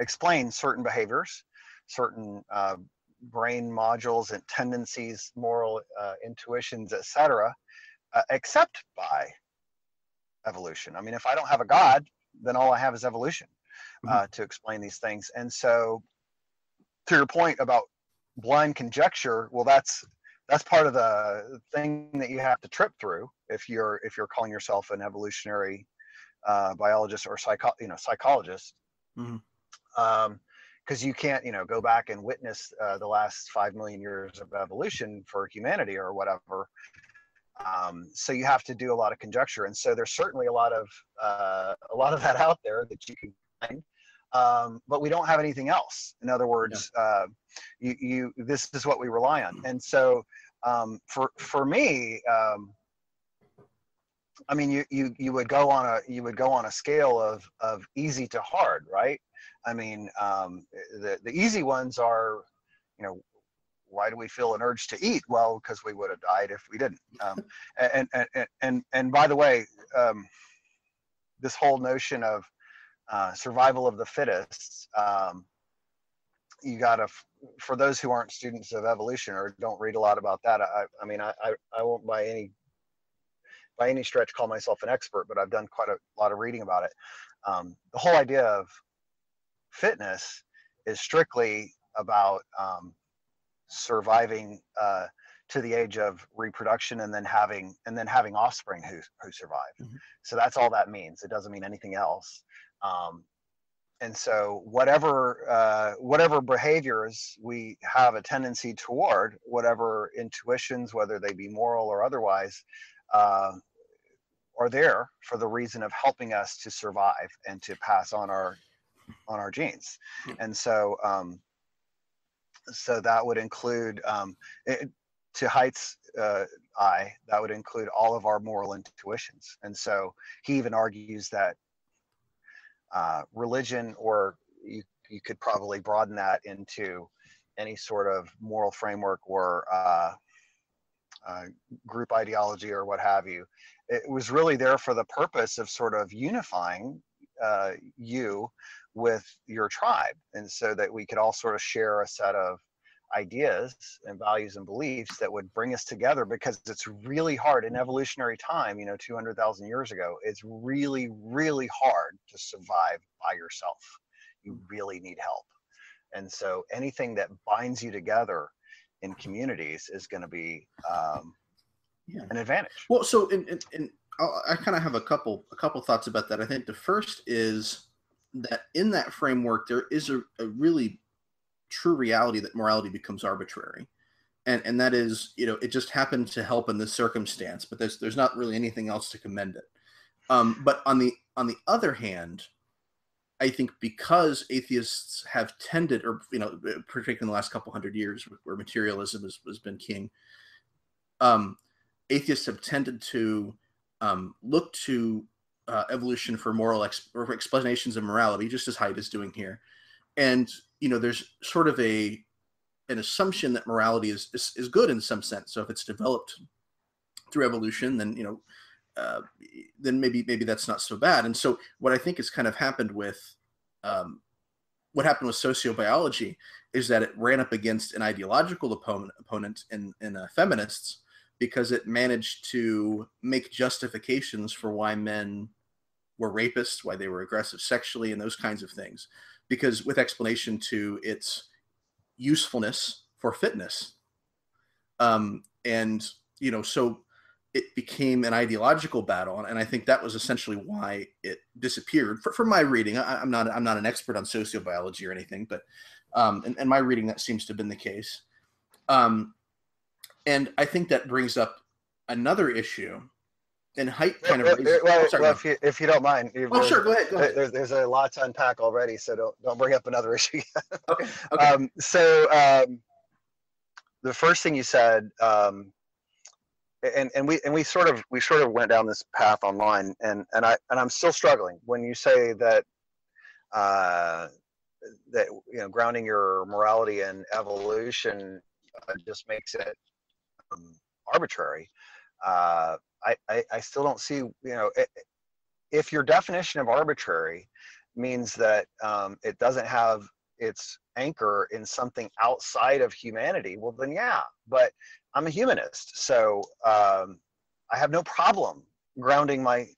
explain certain behaviors, certain brain modules and tendencies, moral intuitions, etc., except by evolution? I mean, if I don't have a God, then all I have is evolution to explain these things. And so, to your point about blind conjecture, well, that's part of the thing that you have to trip through if you're calling yourself an evolutionary biologist or psychologist, because you can't go back and witness the last 5 million years of evolution for humanity or whatever. So you have to do a lot of conjecture, and so there's certainly a lot of that out there that you can find. But we don't have anything else. In other words, this is what we rely on. And so, for me, I mean, you would go on a scale of easy to hard, right? I mean, the easy ones are, why do we feel an urge to eat? Well, because we would have died if we didn't. And by the way, this whole notion of survival of the fittest, you gotta, for those who aren't students of evolution or don't read a lot about that, I mean, I won't by any stretch call myself an expert, but I've done quite a lot of reading about it. The whole idea of fitness is strictly about surviving to the age of reproduction, and then having offspring who survive. So that's all that means. It doesn't mean anything else. And so whatever behaviors we have a tendency toward, whatever intuitions, whether they be moral or otherwise, are there for the reason of helping us to survive and to pass on our genes. And so so that would include, to Haidt's eye, that would include all of our moral intuitions. And so he even argues that religion, or you could probably broaden that into any sort of moral framework or group ideology or what have you. It was really there for the purpose of sort of unifying you with your tribe, and so that we could all sort of share a set of ideas and values and beliefs that would bring us together, because it's really hard in evolutionary time, 200,000 years ago. It's really, really hard to survive by yourself. You really need help. And so anything that binds you together in communities is going to be an advantage. Well, so I kind of have a couple thoughts about that. I think the first is that in that framework, there is a really true reality that morality becomes arbitrary. And that is, it just happened to help in this circumstance, but there's not really anything else to commend it. But on the other hand, I think because atheists have tended, or particularly in the last couple hundred years, where materialism has been king, atheists have tended to look to evolution for moral or for explanations of morality, just as Haidt is doing here. And there's sort of an assumption that morality is good in some sense. So if it's developed through evolution, then then maybe that's not so bad. And so what I think has kind of happened with sociobiology is that it ran up against an ideological opponent in feminists, because it managed to make justifications for why men were rapists, why they were aggressive sexually, and those kinds of things. Because with explanation to its usefulness for fitness. So it became an ideological battle. And I think that was essentially why it disappeared. From my reading, I'm not an expert on sociobiology or anything, but in my reading, that seems to have been the case. And I think that brings up another issue. And Haidt kind of if you don't mind. Sure, go ahead. There's a lot to unpack already, so don't bring up another issue yet. Okay. The first thing you said, and we sort of went down this path online, and I'm still struggling when you say that grounding your morality in evolution just makes it arbitrary. I still don't see, if your definition of arbitrary means that it doesn't have its anchor in something outside of humanity, well then yeah, but I'm a humanist, so I have no problem grounding my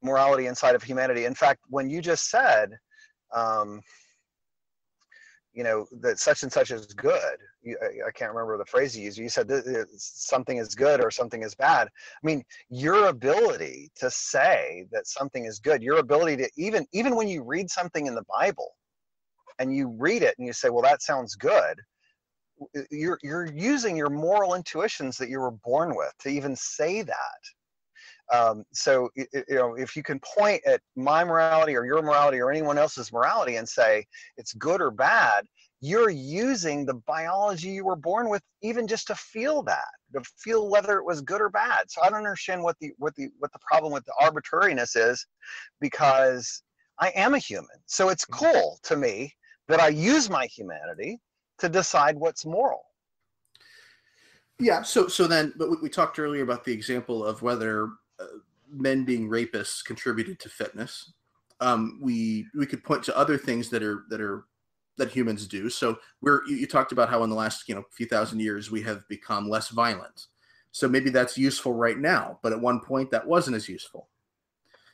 morality inside of humanity. In fact, when you just said that such and such is good, I can't remember the phrase you used. You said that something is good or something is bad. I mean, your ability to say that something is good, your ability to even when you read something in the Bible and you read it and you say, well, that sounds good, you're using your moral intuitions that you were born with to even say that. So if you can point at my morality or your morality or anyone else's morality and say it's good or bad, you're using the biology you were born with even just to feel whether it was good or bad. So I don't understand what the problem with the arbitrariness is, because I am a human. So it's cool to me that I use my humanity to decide what's moral. Yeah. So then, but we talked earlier about the example of whether men being rapists contributed to fitness. We could point to other things that humans do. So you talked about how in the last few thousand years we have become less violent. So maybe that's useful right now, but at one point that wasn't as useful.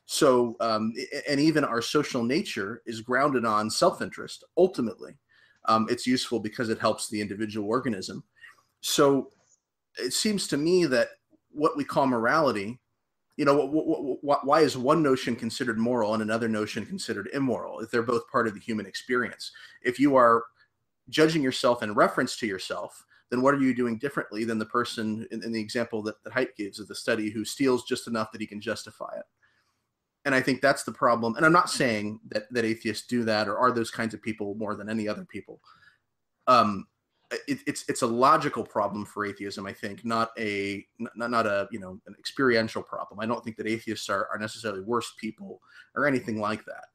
So and even our social nature is grounded on self-interest. Ultimately, it's useful because it helps the individual organism. So it seems to me that what we call morality, why is one notion considered moral and another notion considered immoral if they're both part of the human experience? If you are judging yourself in reference to yourself, then what are you doing differently than the person in the example that Haidt gives of the study who steals just enough that he can justify it? And I think that's the problem. And I'm not saying that atheists do that or are those kinds of people more than any other people. it's a logical problem for atheism, I think, not a an experiential problem. I don't think that atheists are necessarily worse people or anything like that.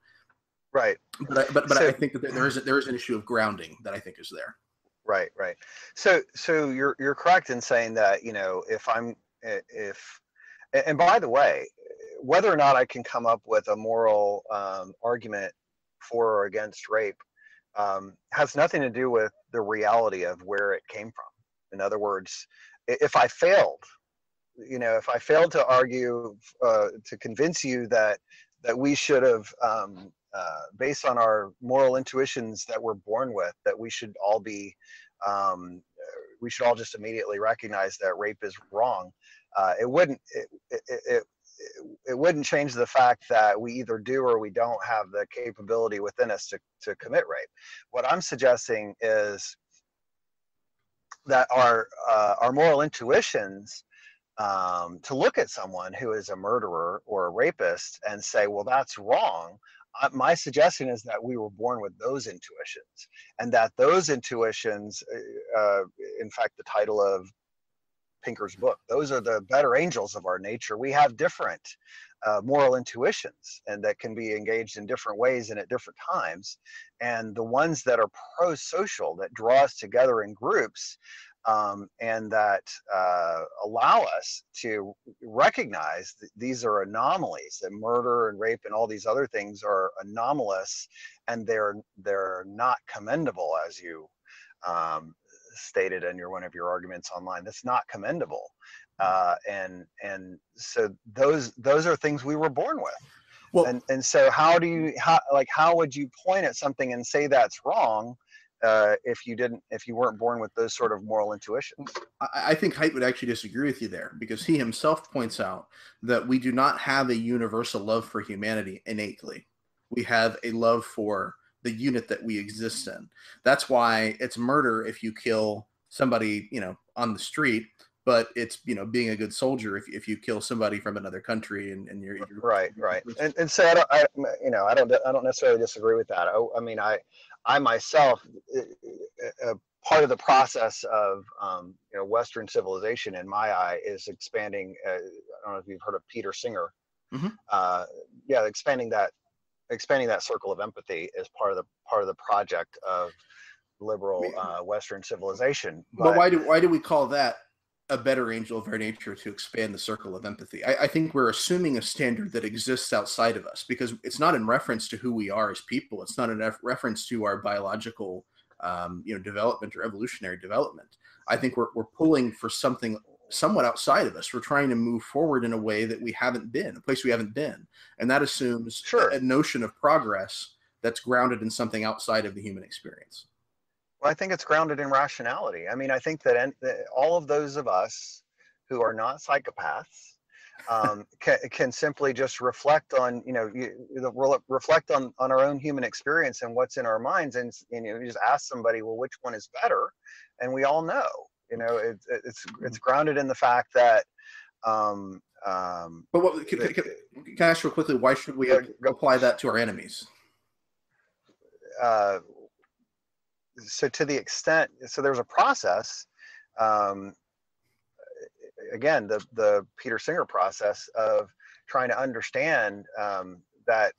Right. But I think that there is an issue of grounding that I think is there. Right. So you're correct in saying that, and by the way, whether or not I can come up with a moral argument for or against rape has nothing to do with the reality of where it came from. In other words, if I failed to argue, to convince you that we should have, based on our moral intuitions that we're born with, that we should all just immediately recognize that rape is wrong, it wouldn't change the fact that we either do or we don't have the capability within us to commit rape. What I'm suggesting is that our moral intuitions, to look at someone who is a murderer or a rapist and say, well, that's wrong. My suggestion is that we were born with those intuitions, and that those intuitions, in fact, the title of Pinker's book, those are the better angels of our nature. We have different moral intuitions, and that can be engaged in different ways and at different times. And the ones that are pro-social, that draw us together in groups, and that allow us to recognize that these are anomalies, that murder and rape and all these other things are anomalous, and they're not commendable, as you stated in one of your arguments online. That's not commendable, and so those are things we were born with. Well, and so how would you point at something and say that's wrong if you weren't born with those sort of moral intuitions? I think Haidt would actually disagree with you there, because he himself points out that we do not have a universal love for humanity innately. We have a love for the unit that we exist in. That's why it's murder if you kill somebody, on the street, but it's, being a good soldier if you kill somebody from another country and you're right. And so I don't necessarily disagree with that. I myself, part of the process of Western civilization in my eye is expanding. I don't know if you've heard of Peter Singer. Mm-hmm. Expanding that circle of empathy is part of the project of liberal Western civilization. But why do we call that a better angel of our nature, to expand the circle of empathy? I think we're assuming a standard that exists outside of us, because it's not in reference to who we are as people. It's not in reference to our biological development or evolutionary development. I think we're pulling for something somewhat outside of us. We're trying to move forward in a way that we haven't been, a place we haven't been. And that assumes a notion of progress that's grounded in something outside of the human experience. Well, I think it's grounded in rationality. I think that all of those of us who are not psychopaths can simply just reflect on, reflect on our own human experience and what's in our minds. And, you just ask somebody, well, which one is better? And we all know. It's grounded in the fact that. But what can I ask real quickly? Why should we apply that to our enemies? So to the extent, there's a process. Again, the Peter Singer process of trying to understand that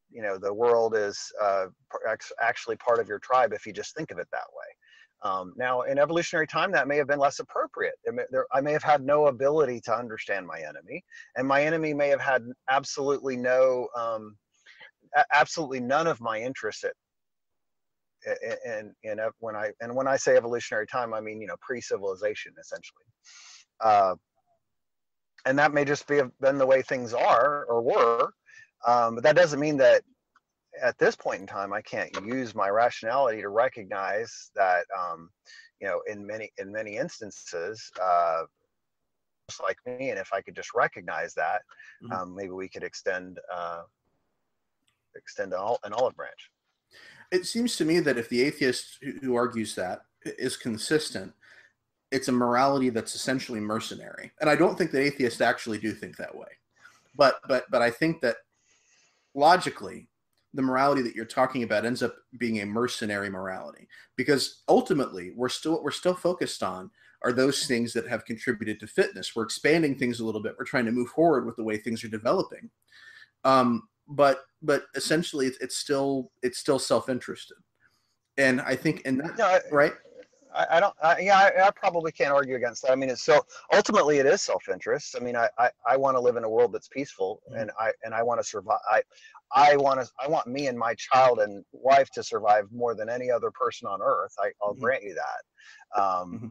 the world is actually part of your tribe if you just think of it that way. Now, in evolutionary time, that may have been less appropriate. I may have had no ability to understand my enemy, and my enemy may have had absolutely none of my interests. And when I say evolutionary time, I mean pre-civilization, essentially. And that may just have been the way things are or were, but that doesn't mean that at this point in time I can't use my rationality to recognize that in many instances, just like me, and if I could just recognize that, maybe we could extend an olive branch. It seems to me that if the atheist who argues that is consistent, it's a morality that's essentially mercenary. And I don't think that atheists actually do think that way. But I think that logically, the morality that you're talking about ends up being a mercenary morality, because ultimately what we're still focused on are those things that have contributed to fitness. We're expanding things a little bit. We're trying to move forward with the way things are developing. But essentially it's still self-interested. And I think in that, No, right? I don't. I probably can't argue against that. I mean, it's so ultimately it is self-interest. I mean, I want to live in a world that's peaceful, and I want to survive. I want me and my child and wife to survive more than any other person on earth. I'll grant you that.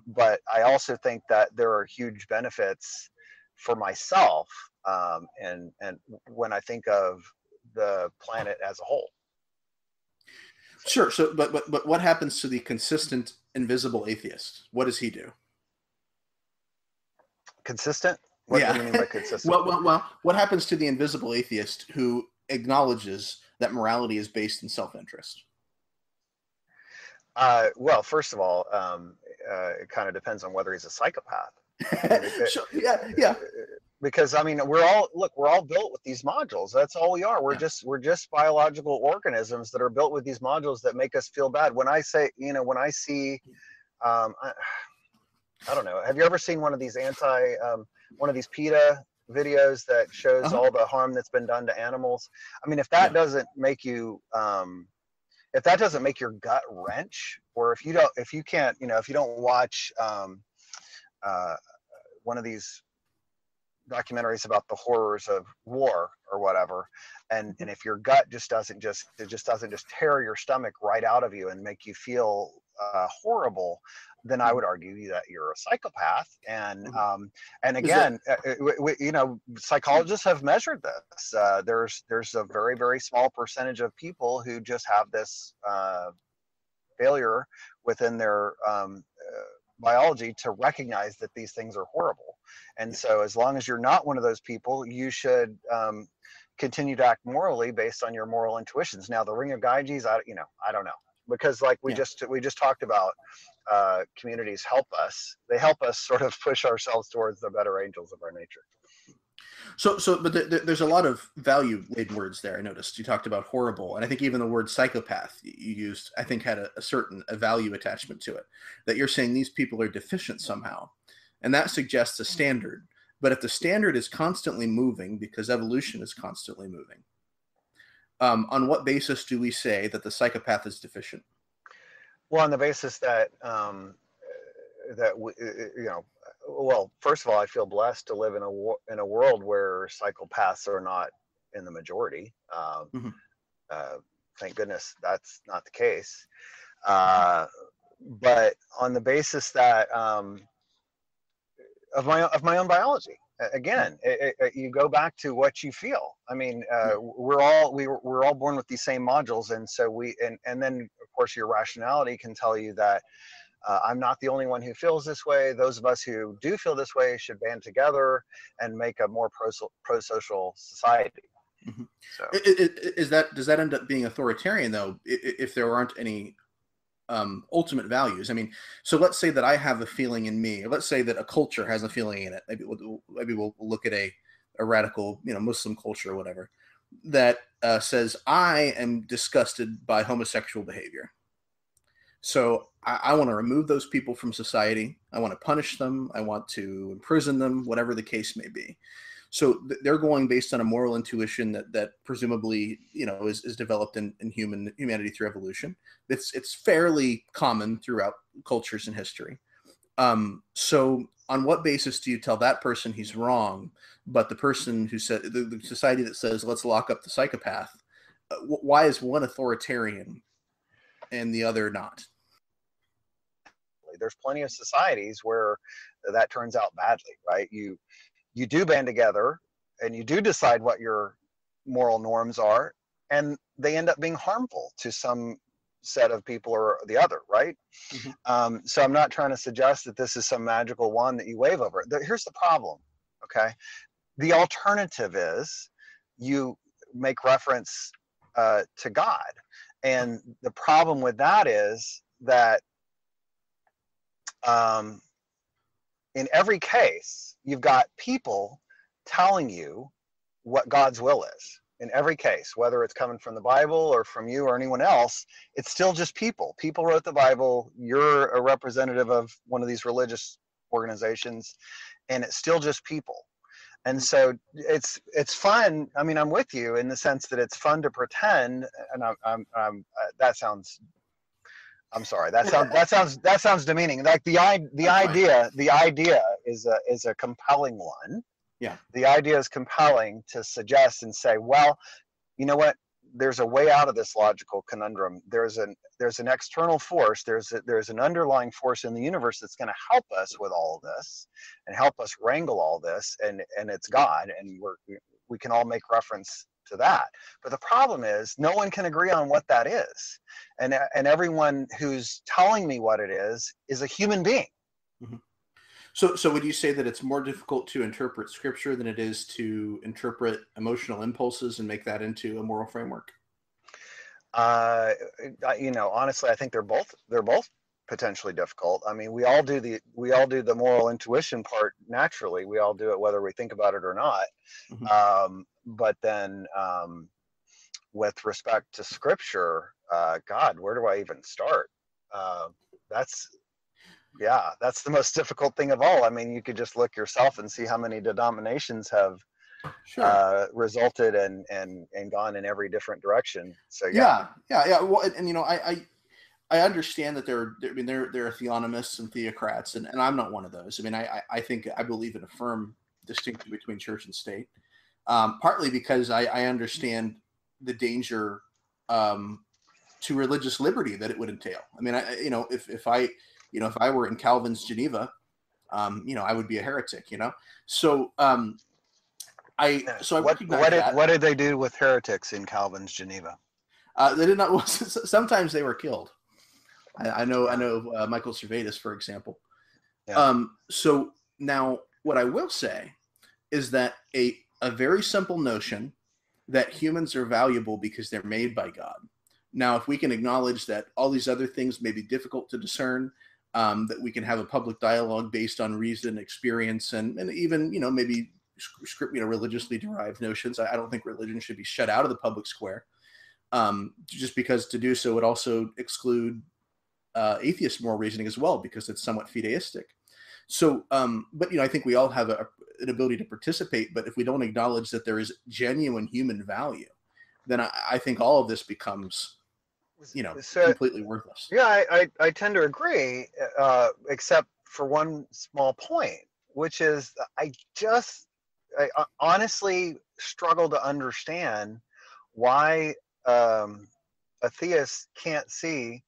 But I also think that there are huge benefits for myself, and when I think of the planet as a whole. Sure. So, but what happens to the consistent, invisible atheist? What does he do? Consistent? What do you mean by consistent? Well, what happens to the invisible atheist who acknowledges that morality is based in self-interest? Well, first of all, it kind of depends on whether he's a psychopath. Sure. Yeah. Because I mean, we're all built with these modules. That's all we are. We're just biological organisms that are built with these modules that make us feel bad. When I say, when I see, I don't know. Have you ever seen one of these PETA videos that shows all the harm that's been done to animals? I mean, if that doesn't make you, if that doesn't make your gut wrench, or if you don't watch one of these documentaries about the horrors of war or whatever, and if your gut just doesn't tear your stomach right out of you and make you feel horrible, then I would argue that you're a psychopath. And again, psychologists have measured this. There's a very, very small percentage of people who just have this failure within their biology to recognize that these things are horrible. And so as long as you're not one of those people, you should continue to act morally based on your moral intuitions. Now, the Ring of Gyges, I don't know, because like we just talked about, communities help us. They help us sort of push ourselves towards the better angels of our nature. But there's a lot of value-laden words there. I noticed you talked about horrible, and I think even the word psychopath you used, I think, had a certain value attachment to it. That you're saying these people are deficient somehow, and that suggests a standard. But if the standard is constantly moving, because evolution is constantly moving, on what basis do we say that the psychopath is deficient? Well, on the basis that well, first of all, I feel blessed to live in a world where psychopaths are not in the majority. Thank goodness that's not the case. But on the basis that of my own biology, again, you go back to what you feel. I mean, we're all born with these same modules, and so and then of course your rationality can tell you that I'm not the only one who feels this way. Those of us who do feel this way should band together and make a more pro-social society. So, does that end up being authoritarian though, if there aren't any ultimate values? I mean, so let's say that I have a feeling in me, or let's say that a culture has a feeling in it. Maybe we'll look at a radical, Muslim culture or whatever, that says I am disgusted by homosexual behavior. So I want to remove those people from society. I want to punish them. I want to imprison them, whatever the case may be. So they're going based on a moral intuition that presumably, is developed in humanity through evolution. It's fairly common throughout cultures and history. So on what basis do you tell that person he's wrong, but the person who said, the society that says, let's lock up the psychopath, why is one authoritarian and the other not? There's plenty of societies where that turns out badly, right? You do band together and you do decide what your moral norms are, and they end up being harmful to some set of people or the other, right? So I'm not trying to suggest that this is some magical wand that you wave over. Here's the problem, okay? The alternative is you make reference to God. And the problem with that is that in every case, you've got people telling you what God's will is. in every case, whether it's coming from the Bible or from you or anyone else, it's still just people. People wrote the Bible. You're a representative of one of these religious organizations, and it's still just people. And so it's fun. I mean, I'm with you in the sense that it's fun to pretend. And that sounds. I'm sorry. That sounds demeaning. Like the idea is a compelling one. Yeah. The idea is compelling to suggest and say, well, you know what? There's a way out of this logical conundrum. There's an external force. There's an underlying force in the universe that's going to help us with all of this and help us wrangle all this. And it's God. And we can all make reference to that. But the problem is no one can agree on what that is. And everyone who's telling me what it is a human being. Mm-hmm. So would you say that it's more difficult to interpret scripture than it is to interpret emotional impulses and make that into a moral framework? Honestly, I think they're both potentially difficult. I mean, we all do the moral intuition part naturally. We all do it whether we think about it or not. Mm-hmm. But then with respect to scripture, God, where do I even start? That's the most difficult thing of all. I mean, you could just look yourself and see how many denominations have resulted and gone in every different direction. So yeah. Well, and I understand that there are theonomists and theocrats, and I'm not one of those. I mean, I think I believe in a firm distinction between church and state, partly because I understand the danger to religious liberty that it would entail. I mean, if I were in Calvin's Geneva, I would be a heretic, So, I recognize that. What did they do with heretics in Calvin's Geneva? They did not. Well, sometimes they were killed. I know Michael Servetus, for example. Yeah. So now, what I will say is that a very simple notion that humans are valuable because they're made by God. Now, if we can acknowledge that all these other things may be difficult to discern, that we can have a public dialogue based on reason, experience, and even maybe religiously derived notions. I don't think religion should be shut out of the public square, just because to do so would also exclude atheist moral reasoning as well, because it's somewhat fideistic. So, but I think we all have an ability to participate. But if we don't acknowledge that there is genuine human value, then I think all of this becomes completely worthless. Yeah, I tend to agree, except for one small point, which is I honestly struggle to understand why atheists can't see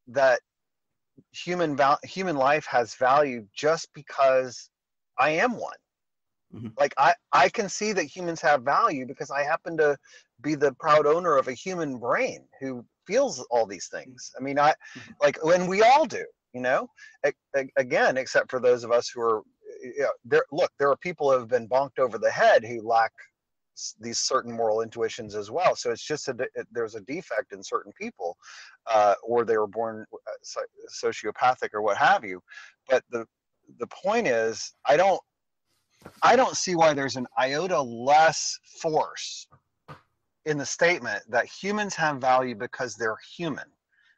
that human life has value just because I am one. Mm-hmm. Like I can see that humans have value because I happen to be the proud owner of a human brain who feels all these things. I mean, when we all do, again, except for those of us who are, there are people who have been bonked over the head who lack these certain moral intuitions as well. So it's just there's a defect in certain people, or they were born sociopathic or what have you. But the point is, I don't see why there's an iota less force in the statement that humans have value because they're human,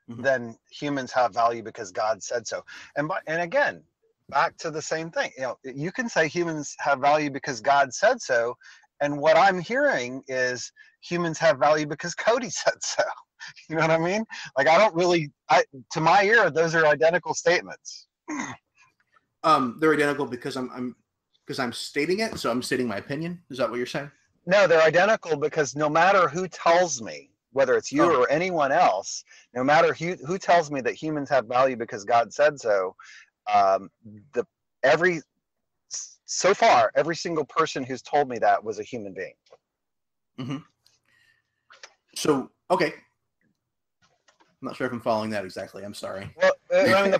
mm-hmm. than humans have value because God said so. And again, back to the same thing. You can say humans have value because God said so, and what I'm hearing is humans have value because Cody said so. You know what I mean? Like to my ear, those are identical statements. They're identical because I'm stating it, so I'm stating my opinion. Is that what you're saying? No, they're identical because no matter who tells me, whether it's you or anyone else, no matter who tells me that humans have value because God said so, so far, every single person who's told me that was a human being. Mm-hmm. So, okay. I'm not sure if I'm following that exactly. I'm sorry. Well, I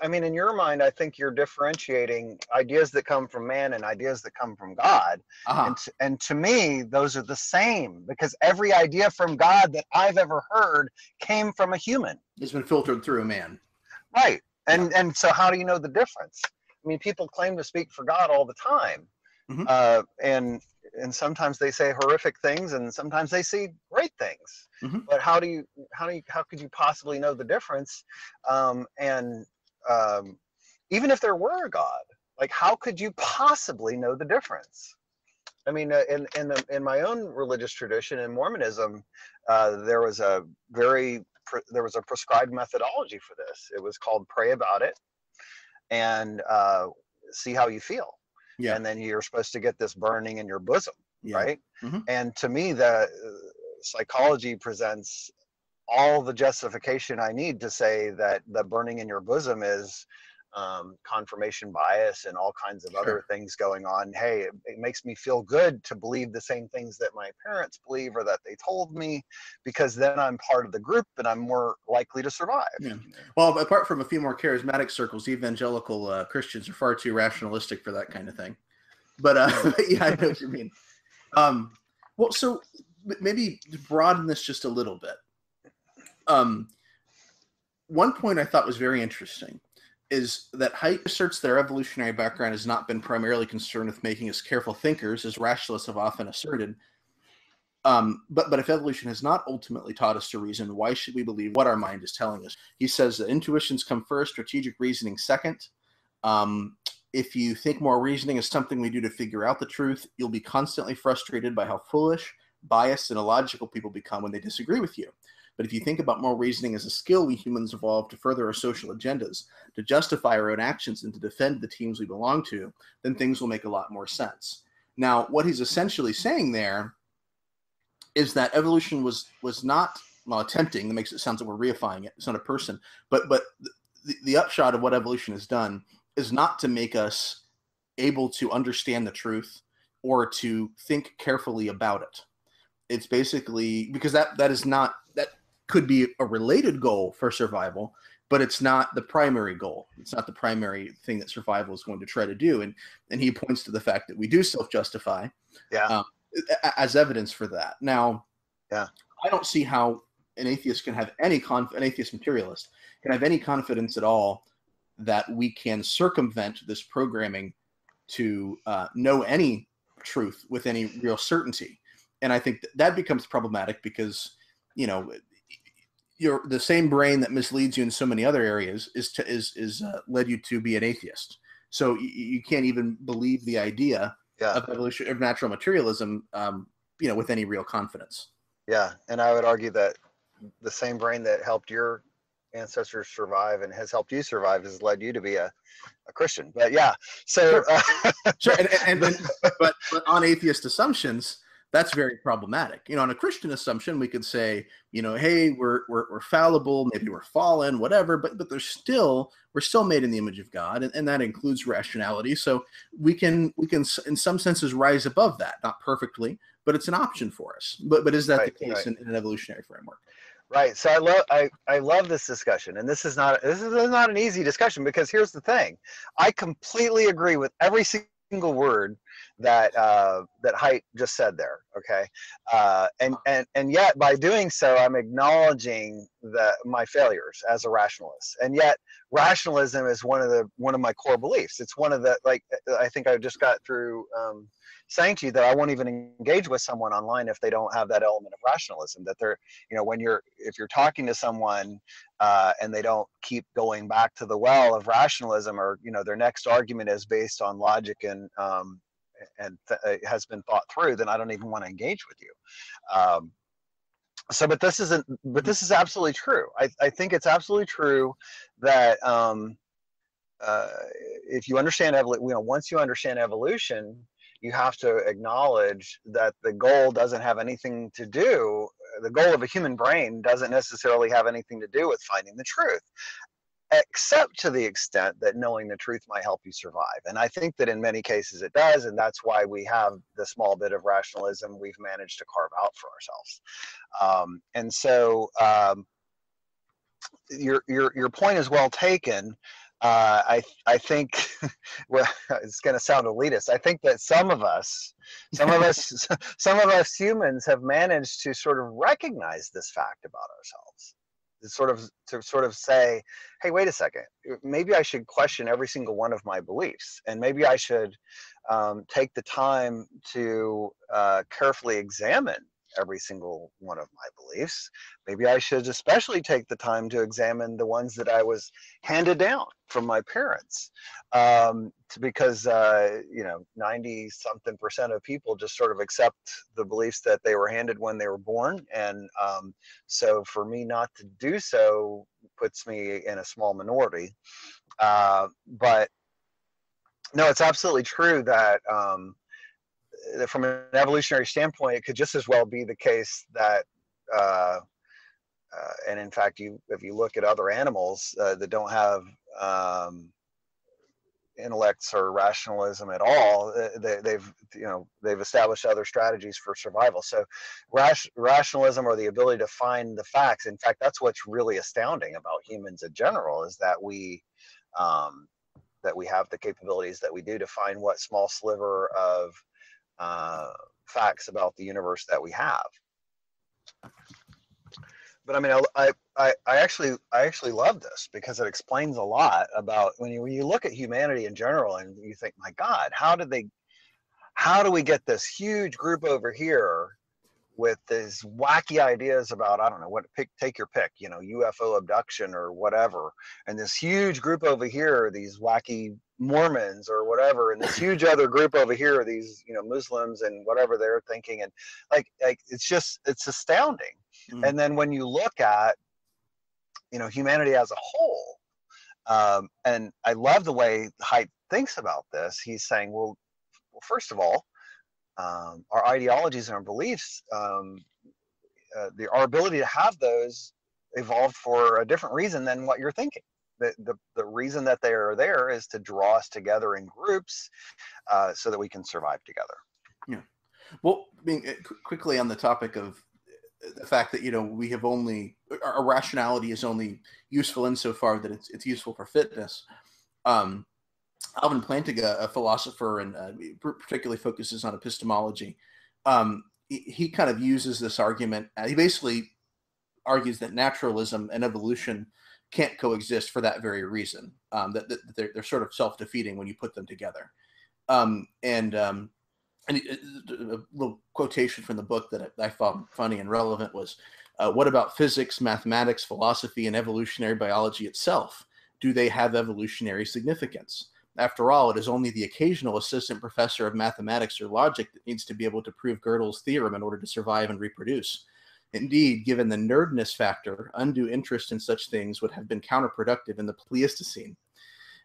mean, in your mind, I think you're differentiating ideas that come from man and ideas that come from God. Uh-huh. And to me, those are the same, because every idea from God that I've ever heard came from a human. It's been filtered through a man. Right. And so how do you know the difference? I mean, people claim to speak for God all the time. Mm-hmm. And and sometimes they say horrific things, and sometimes they see great things. But how could you possibly know the difference? And even if there were a God, like, how could you possibly know the difference? I mean, in my own religious tradition, in Mormonism, there was a prescribed methodology for this. It was called pray about it and see how you feel. Yeah. And then you're supposed to get this burning in your bosom, right? And to me, the psychology presents all the justification I need to say that the burning in your bosom is confirmation bias and all kinds of other things going on. Hey, it makes me feel good to believe the same things that my parents believe or that they told me, because then I'm part of the group and I'm more likely to survive. Yeah. Well, apart from a few more charismatic circles, evangelical Christians are far too rationalistic for that kind of thing. But yeah, I know what you mean. Well, so maybe to broaden this just a little bit. One point I thought was very interesting is that Haidt asserts their evolutionary background has not been primarily concerned with making us careful thinkers, as rationalists have often asserted. But if evolution has not ultimately taught us to reason, why should we believe what our mind is telling us? He says that intuitions come first, strategic reasoning second. If you think more reasoning is something we do to figure out the truth, you'll be constantly frustrated by how foolish, biased, and illogical people become when they disagree with you. But if you think about more reasoning as a skill we humans evolved to further our social agendas, to justify our own actions, and to defend the teams we belong to, then things will make a lot more sense. Now, what he's essentially saying there is that evolution was not, well, attempting, that makes it sound like we're reifying it, it's not a person, but the upshot of what evolution has done is not to make us able to understand the truth or to think carefully about it. It's basically, because that is not, that could be a related goal for survival, but it's not the primary goal. It's not the primary thing that survival is going to try to do. And he points to the fact that we do self-justify as evidence for that. Now, I don't see how an atheist can have any an atheist materialist can have any confidence at all that we can circumvent this programming to know any truth with any real certainty. And I think that becomes problematic because, you know, the same brain that misleads you in so many other areas is led you to be an atheist. So you can't even believe the idea of evolution, of natural materialism, you know, with any real confidence. Yeah, and I would argue that the same brain that helped your ancestors survive and has helped you survive has led you to be a Christian. But yeah, so sure. But on atheist assumptions, that's very problematic. You know, on a Christian assumption, we could say, you know, hey, we're fallible, maybe we're fallen, whatever, but we're still made in the image of God, and that includes rationality. So we can in some senses rise above that, not perfectly, but it's an option for us. But is that the case in an evolutionary framework? Right. So I love this discussion, and this is not an easy discussion, because here's the thing: I completely agree with every single word that Haidt just said there. Okay, and yet by doing so, I'm acknowledging my failures as a rationalist. And yet, rationalism is one of my core beliefs. It's one of the, like, I think I just got through saying to you that I won't even engage with someone online if they don't have that element of rationalism. That they're, you know, if you're talking to someone and they don't keep going back to the well of rationalism, or, you know, their next argument is based on logic and has been thought through, then I don't even want to engage with you. But this is absolutely true. I think it's absolutely true that if you understand evolution, you know, once you understand evolution, you have to acknowledge that the goal doesn't have anything to do. The goal of a human brain doesn't necessarily have anything to do with finding the truth, except to the extent that knowing the truth might help you survive. And I think that in many cases it does, and that's why we have the small bit of rationalism we've managed to carve out for ourselves. And so your point is well taken. I think, well, it's going to sound elitist. I think that some of us humans have managed to sort of recognize this fact about ourselves. to sort of say, hey, wait a second, maybe I should question every single one of my beliefs, and maybe I should take the time to carefully examine every single one of my beliefs. Maybe I should especially take the time to examine the ones that I was handed down from my parents, because 90-something% of people just sort of accept the beliefs that they were handed when they were born, and so for me not to do so puts me in a small minority. But no, it's absolutely true that from an evolutionary standpoint, it could just as well be the case that, and in fact, if you look at other animals that don't have intellects or rationalism at all, they've established other strategies for survival. So rationalism, or the ability to find the facts, in fact, that's what's really astounding about humans in general, is that we have the capabilities that we do to find what small sliver of facts about the universe that we have. But I mean, I actually love this, because it explains a lot about when you look at humanity in general, and you think, my God, how do we get this huge group over here with these wacky ideas about, I don't know what, take your pick, UFO abduction or whatever, and this huge group over here, these wacky Mormons or whatever, and this huge other group over here, these Muslims and whatever they're thinking, and like it's astounding. Mm. And then when you look at humanity as a whole, and I love the way Haidt thinks about this. He's saying, well, first of all, our ideologies and our beliefs, our ability to have those evolved for a different reason than what you're thinking. The reason that they are there is to draw us together in groups, so that we can survive together. Yeah. Well, quickly on the topic of the fact that we have only, our rationality is only useful insofar that it's useful for fitness. Alvin Plantinga, a philosopher, and particularly focuses on epistemology, he kind of uses this argument. He basically argues that naturalism and evolution can't coexist for that very reason, that they're sort of self-defeating when you put them together. And a little quotation from the book that I found funny and relevant was, what about physics, mathematics, philosophy, and evolutionary biology itself? Do they have evolutionary significance? After all, it is only the occasional assistant professor of mathematics or logic that needs to be able to prove Gödel's theorem in order to survive and reproduce. Indeed, given the nerdness factor, undue interest in such things would have been counterproductive in the Pleistocene.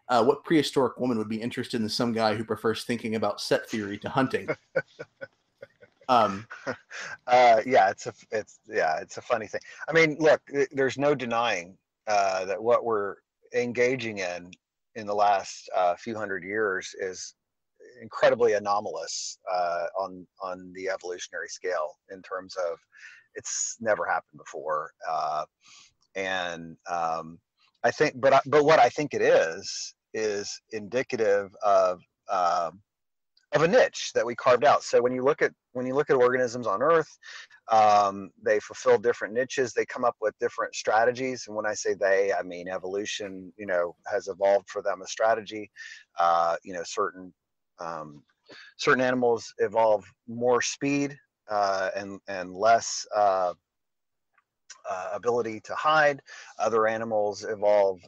What prehistoric woman would be interested in some guy who prefers thinking about set theory to hunting? It's a funny thing. I mean, look, there's no denying that what we're engaging in the last few hundred years is incredibly anomalous on the evolutionary scale, in terms of it's never happened before. And I think, but what I think it is indicative of a niche that we carved out. So when you look at organisms on Earth, they fulfill different niches. They come up with different strategies. And when I say they, I mean evolution, has evolved for them a strategy. Certain animals evolve more speed and less ability to hide. Other animals evolve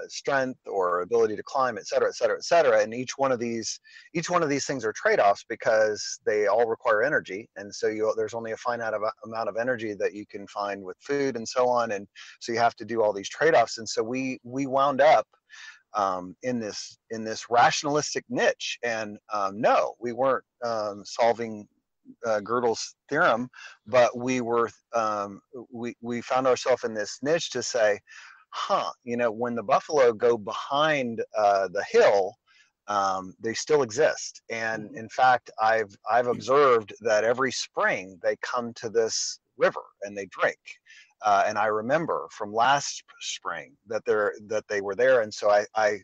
strength or ability to climb, et cetera, et cetera, et cetera. And each one of these things are trade-offs, because they all require energy. And so there's only a finite amount of energy that you can find with food and so on. And so you have to do all these trade-offs. And so we wound up in this rationalistic niche. And no, we weren't solving Gödel's theorem, but we found ourselves in this niche to say, when the buffalo go behind the hill, they still exist. And in fact, I've observed that every spring they come to this river and they drink. And I remember from last spring that they were there. And so I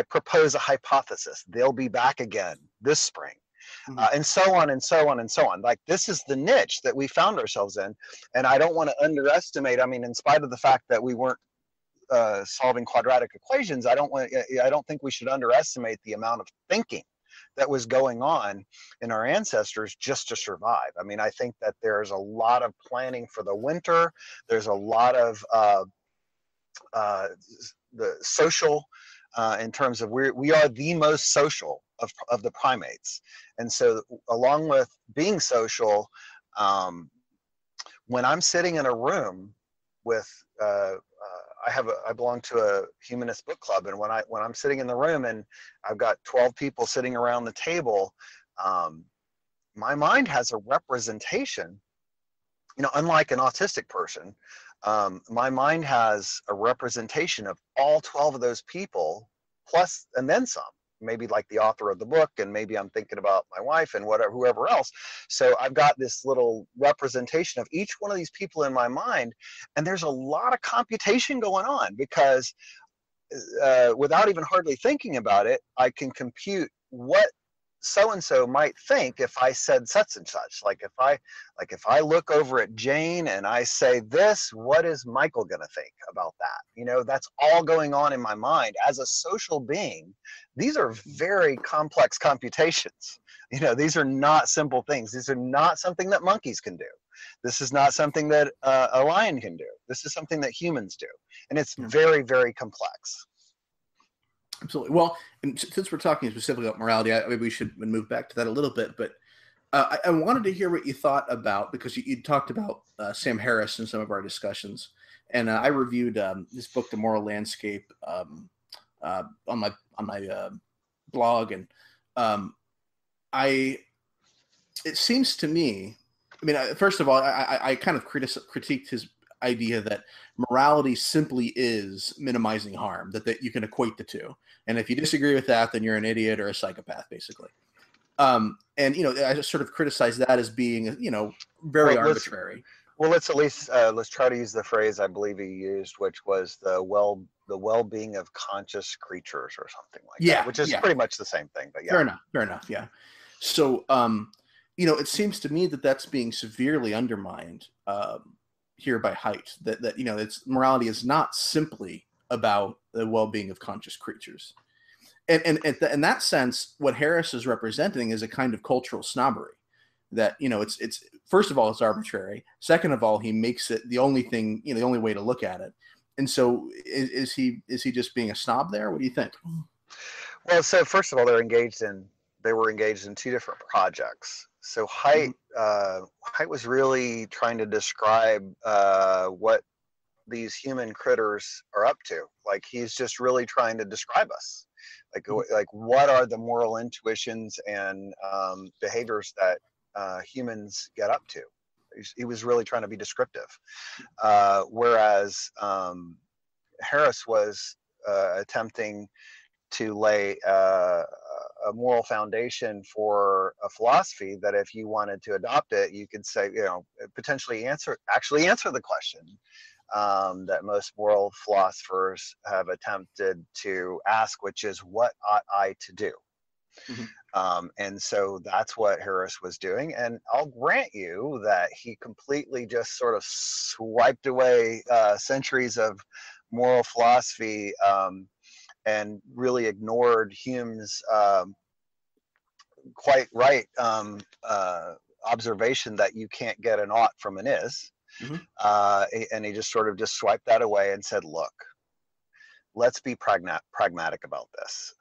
propose a hypothesis. They'll be back again this spring. and so on and so on and so on. Like, this is the niche that we found ourselves in. And I don't want to underestimate, I mean, in spite of the fact that we weren't solving quadratic equations, I don't think we should underestimate the amount of thinking that was going on in our ancestors just to survive. I mean, I think that there's a lot of planning for the winter. There's a lot of the social, in terms of we are the most social of the primates. And so along with being social, when I'm sitting in a room with, I belong to a humanist book club, and when I'm sitting in the room and I've got 12 people sitting around the table, my mind has a representation. You know, unlike an autistic person, my mind has a representation of all 12 of those people, plus and then some. Maybe like the author of the book, and maybe I'm thinking about my wife and whoever else. So I've got this little representation of each one of these people in my mind, and there's a lot of computation going on, because without even hardly thinking about it, I can compute what so-and-so might think if I said such and such. Like if I look over at Jane and I say this, what is Michael gonna think about that? You know, that's all going on in my mind. As a social being, these are very complex computations. You know, these are not simple things. These are not something that monkeys can do. This is not something that a lion can do. This is something that humans do. And it's very, very complex. Absolutely. Well, and since we're talking specifically about morality, maybe we should move back to that a little bit. But I wanted to hear what you thought about, because you talked about Sam Harris in some of our discussions, and I reviewed this book, The Moral Landscape, on my blog, and it seems to me, I mean, first of all, I kind of critiqued his idea that morality simply is minimizing harm, that you can equate the two. And if you disagree with that, then you're an idiot or a psychopath, basically. And, you know, I just sort of criticize that as being, you know, very arbitrary. Let's at least, let's try to use the phrase I believe he used, which was the well-being of conscious creatures or something like that, which is pretty much the same thing, but yeah. Fair enough. Yeah. So, you know, it seems to me that that's being severely undermined, here by Haidt, that you know, morality is not simply about the well-being of conscious creatures, and in that sense, what Harris is representing is a kind of cultural snobbery. That, you know, it's first of all, it's arbitrary. Second of all, he makes it the only thing, you know, the only way to look at it. And so, is he just being a snob there? What do you think? Well, so first of all, they were engaged in two different projects. So Haidt was really trying to describe what these human critters are up to. Like, he's just really trying to describe us. Like what are the moral intuitions and behaviors that humans get up to? He was really trying to be descriptive. Whereas Harris was attempting to lay a moral foundation for a philosophy that, if you wanted to adopt it, you could say, you know, potentially answer the question that most moral philosophers have attempted to ask, which is, what ought I to do? And so that's what Harris was doing. And I'll grant you that he completely just sort of swiped away centuries of moral philosophy, and really ignored Hume's quite right observation that you can't get an ought from an is. And he just sort of just swiped that away and said, look, let's be pragmatic about this.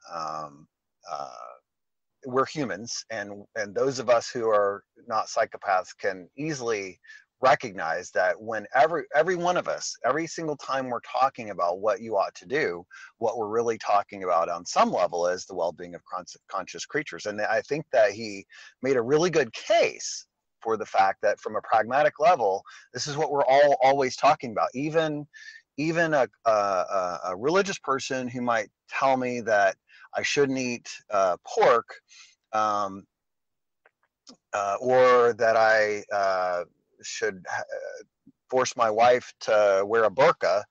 We're humans, and those of us who are not psychopaths can easily recognize that when every one of us, every single time we're talking about what you ought to do, what we're really talking about on some level is the well-being of conscious creatures. And I think that he made a really good case for the fact that, from a pragmatic level, this is what we're all always talking about. Even a religious person who might tell me that I shouldn't eat pork, or that I should force my wife to wear a burqa.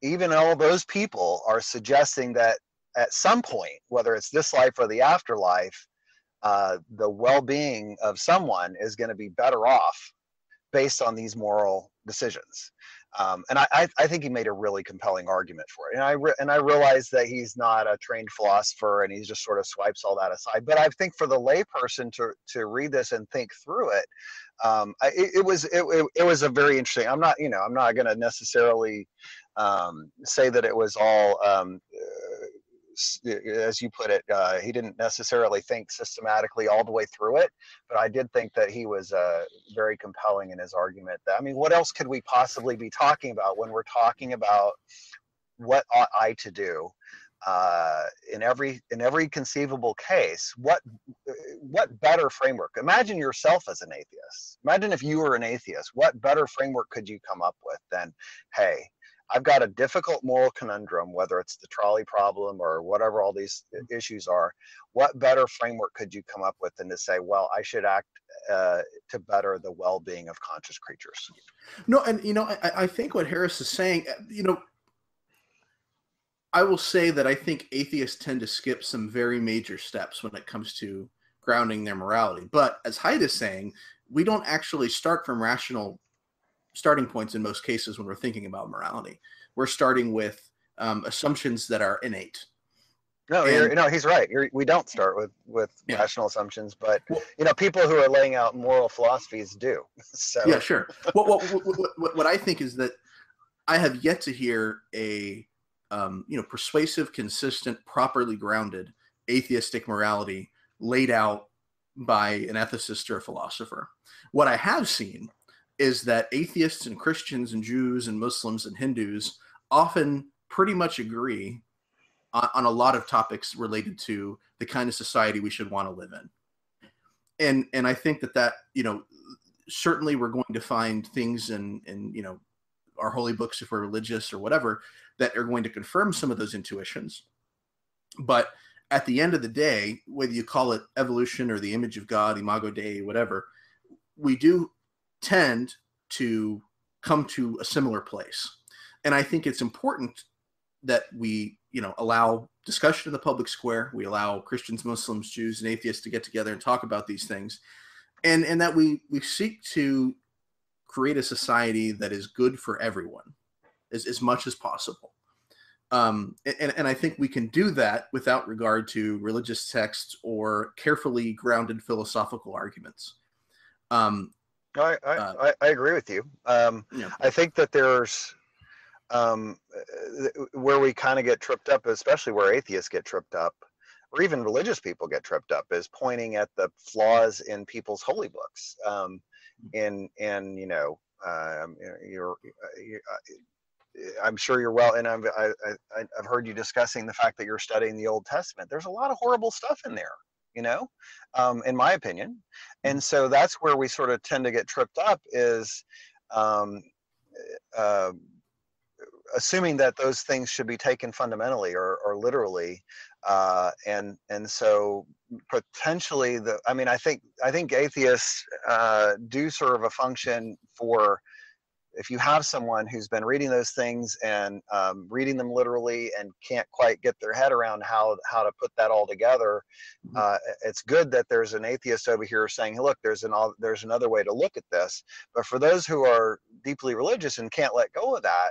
Even all those people are suggesting that at some point, whether it's this life or the afterlife, the well-being of someone is going to be better off based on these moral decisions. And I think he made a really compelling argument for it. And I realize that he's not a trained philosopher and he just sort of swipes all that aside. But I think for the layperson to read this and think through it, it was a very interesting. I'm not going to necessarily say that it was all as you put it, he didn't necessarily think systematically all the way through it, but I did think that he was very compelling in his argument. I mean, what else could we possibly be talking about when we're talking about what ought I to do in every conceivable case? What better framework? Imagine yourself as an atheist. Imagine if you were an atheist. What better framework could you come up with than, hey, I've got a difficult moral conundrum, whether it's the trolley problem or whatever all these issues are. What better framework could you come up with than to say, well, I should act to better the well-being of conscious creatures? No, and I think what Harris is saying, I will say that I think atheists tend to skip some very major steps when it comes to grounding their morality. But as Haidt is saying, we don't actually start from rational starting points in most cases when we're thinking about morality. We're starting with assumptions that are innate. No, he's right. We don't start with rational assumptions, but people who are laying out moral philosophies do. So yeah, sure. What I think is that I have yet to hear a persuasive, consistent, properly grounded atheistic morality laid out by an ethicist or a philosopher. What I have seen is that atheists and Christians and Jews and Muslims and Hindus often pretty much agree on a lot of topics related to the kind of society we should want to live in. And I think that certainly we're going to find things in our holy books, if we're religious or whatever, that are going to confirm some of those intuitions. But at the end of the day, whether you call it evolution or the image of God, imago Dei, whatever, we do tend to come to a similar place. And I think it's important that we, allow discussion in the public square. We allow Christians, Muslims, Jews, and atheists to get together and talk about these things. And that we seek to create a society that is good for everyone as much as possible. And I think we can do that without regard to religious texts or carefully grounded philosophical arguments. I agree with you. I think that there's where we kind of get tripped up, especially where atheists get tripped up, or even religious people get tripped up, is pointing at the flaws in people's holy books. I'm sure you're well, and I've heard you discussing the fact that you're studying the Old Testament. There's a lot of horrible stuff in there, in my opinion. And so that's where we sort of tend to get tripped up, is assuming that those things should be taken fundamentally or literally. And so potentially I think atheists do serve a function for, if you have someone who's been reading those things and reading them literally and can't quite get their head around how to put that all together, it's good that there's an atheist over here saying, hey, look, there's another way to look at this. But for those who are deeply religious and can't let go of that,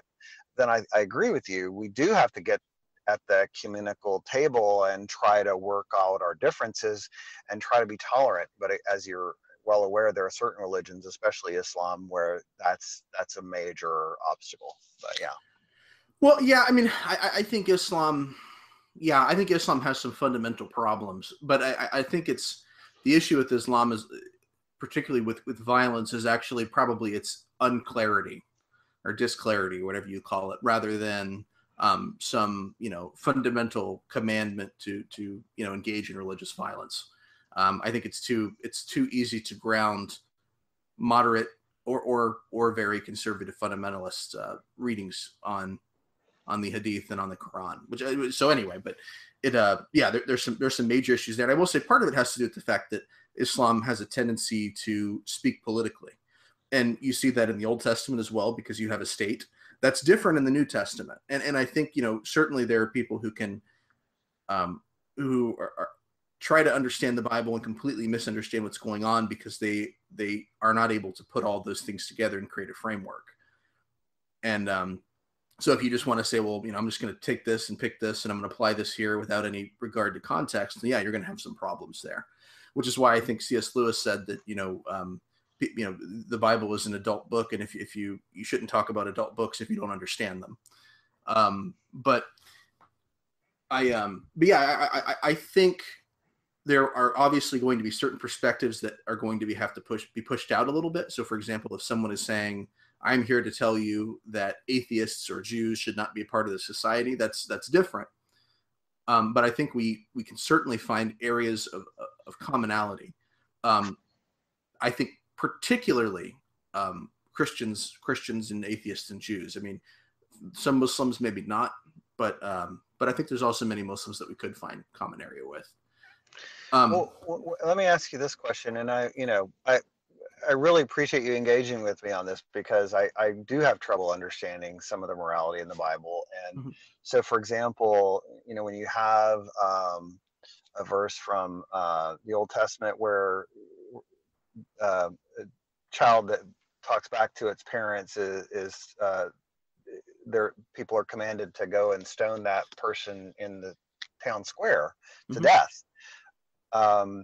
then I agree with you. We do have to get at the ecumenical table and try to work out our differences and try to be tolerant. But as you're well aware, there are certain religions, especially Islam, where that's a major obstacle. But yeah. Well, yeah, I think Islam, I think Islam has some fundamental problems, but I think it's the issue with Islam is, particularly with violence, is actually probably its unclarity or disclarity, whatever you call it, rather than some fundamental commandment to engage in religious violence. I think it's too easy to ground moderate or very conservative fundamentalist readings on the Hadith and on the Quran. So anyway, but there's some major issues there. And I will say part of it has to do with the fact that Islam has a tendency to speak politically, and you see that in the Old Testament as well, because you have a state. That's different in the New Testament, and I think certainly there are people who can who try to understand the Bible and completely misunderstand what's going on because they are not able to put all those things together and create a framework. And so if you just want to say, well, I'm just going to take this and pick this and I'm going to apply this here without any regard to context, then yeah, you're going to have some problems there, which is why I think C.S. Lewis said that, the Bible is an adult book. And if you shouldn't talk about adult books if you don't understand them. But I think there are obviously going to be certain perspectives that are going to be pushed out a little bit. So for example, if someone is saying, I'm here to tell you that atheists or Jews should not be a part of the society, that's different. But I think we can certainly find areas of commonality. I think particularly Christians and atheists and Jews. I mean, some Muslims maybe not, but I think there's also many Muslims that we could find common area with. Well, let me ask you this question, and I really appreciate you engaging with me on this because I do have trouble understanding some of the morality in the Bible. And so, for example, when you have a verse from the Old Testament where a child that talks back to its parents is people are commanded to go and stone that person in the town square to death. I